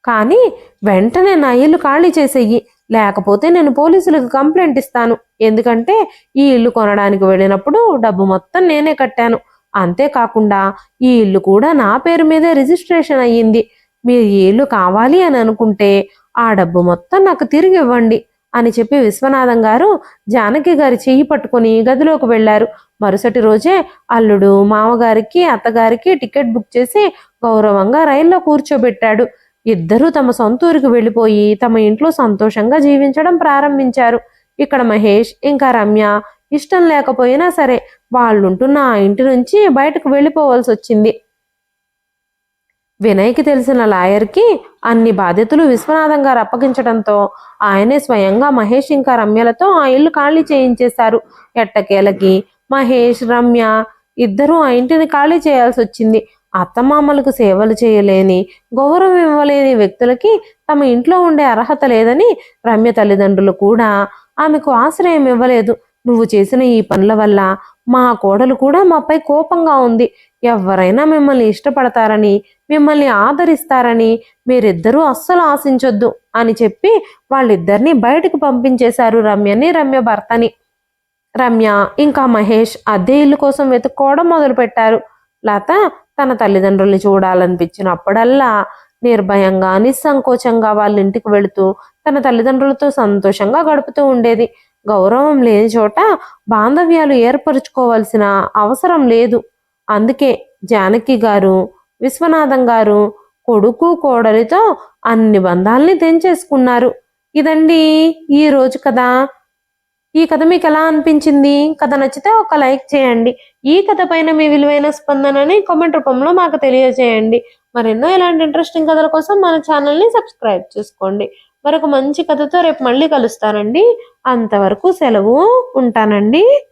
కానీ వెంటనే నా ఇల్లు ఖాళీ చేసేయి, లేకపోతే నేను పోలీసులకు కంప్లైంట్ ఇస్తాను. ఎందుకంటే ఈ ఇల్లు కొనడానికి వెళ్ళినప్పుడు డబ్బు మొత్తం నేనే కట్టాను. అంతేకాకుండా ఈ ఇల్లు కూడా నా పేరు మీదే రిజిస్ట్రేషన్ అయ్యింది. మీరు ఈ ఇల్లు కావాలి అని అనుకుంటే ఆ డబ్బు మొత్తం నాకు తిరిగి ఇవ్వండి అని చెప్పి విశ్వనాథం గారు జానకి గారి చెయ్యి పట్టుకుని గదిలోకి వెళ్లారు. మరుసటి రోజే అల్లుడు మామగారికి అత్తగారికి టికెట్ బుక్ చేసి గౌరవంగా రైల్లో కూర్చోబెట్టాడు. ఇద్దరూ తమ సొంతూరికి వెళ్ళిపోయి తమ ఇంట్లో సంతోషంగా జీవించడం ప్రారంభించారు. ఇక్కడ మహేష్ ఇంకా రమ్య ఇష్టం లేకపోయినా సరే వాళ్ళుంటున్న ఆ ఇంటి నుంచి బయటకు వెళ్ళిపోవాల్సి వచ్చింది. వినయ్కి తెలిసిన లాయర్కి అన్ని బాధ్యతలు విశ్వనాథం గారు అప్పగించడంతో ఆయనే స్వయంగా మహేష్ ఇంకా రమ్యలతో ఆ ఇల్లు ఖాళీ చేయించేశారు. ఎట్టకేలకి మహేష్ రమ్య ఇద్దరూ ఆ ఇంటిని ఖాళీ చేయాల్సి వచ్చింది. అత్తమామలకు సేవలు చేయలేని, గౌరవం ఇవ్వలేని వ్యక్తులకి తమ ఇంట్లో ఉండే అర్హత లేదని రమ్య తల్లిదండ్రులు కూడా ఆమెకు ఆశ్రయం ఇవ్వలేదు. నువ్వు చేసిన ఈ పనుల వల్ల మా కోడలు కూడా మాపై కోపంగా ఉంది. ఎవరైనా మిమ్మల్ని ఇష్టపడతారని, మిమ్మల్ని ఆదరిస్తారని మీరిద్దరూ అస్సలు ఆశించొద్దు అని చెప్పి వాళ్ళిద్దరినీ బయటకు పంపించేశారు, రమ్యని రమ్య భర్తని. రమ్య ఇంకా మహేష్ అద్దె ఇల్లు కోసం వెతుక్కోవడం మొదలుపెట్టారు. లత తన తల్లిదండ్రుల్ని చూడాలనిపించినప్పుడల్లా నిర్భయంగా నిస్సంకోచంగా వాళ్ళ ఇంటికి వెళుతూ తన తల్లిదండ్రులతో సంతోషంగా గడుపుతూ ఉండేది. గౌరవం లేని చోట బాంధవ్యాలు ఏర్పరచుకోవాల్సిన అవసరం లేదు. అందుకే జానకి గారు విశ్వనాథం గారు కొడుకు కోడలితో అన్ని బంధాల్ని తెంచేసుకున్నారు. ఇదండి ఈ రోజు కథ. ఈ కథ మీకు ఎలా అనిపించింది? కథ నచ్చితే ఒక లైక్ చేయండి. ఈ కథ పైన మీ విలువైన స్పందనని కామెంట్ రూపంలో మాకు తెలియజేయండి. మరెన్నో ఇలాంటి ఇంట్రెస్టింగ్ కథల కోసం మన ఛానల్ని సబ్స్క్రైబ్ చేసుకోండి. మరొక మంచి కథతో రేపు మళ్ళీ కలుస్తానండి. అంతవరకు సెలవు. ఉంటానండి.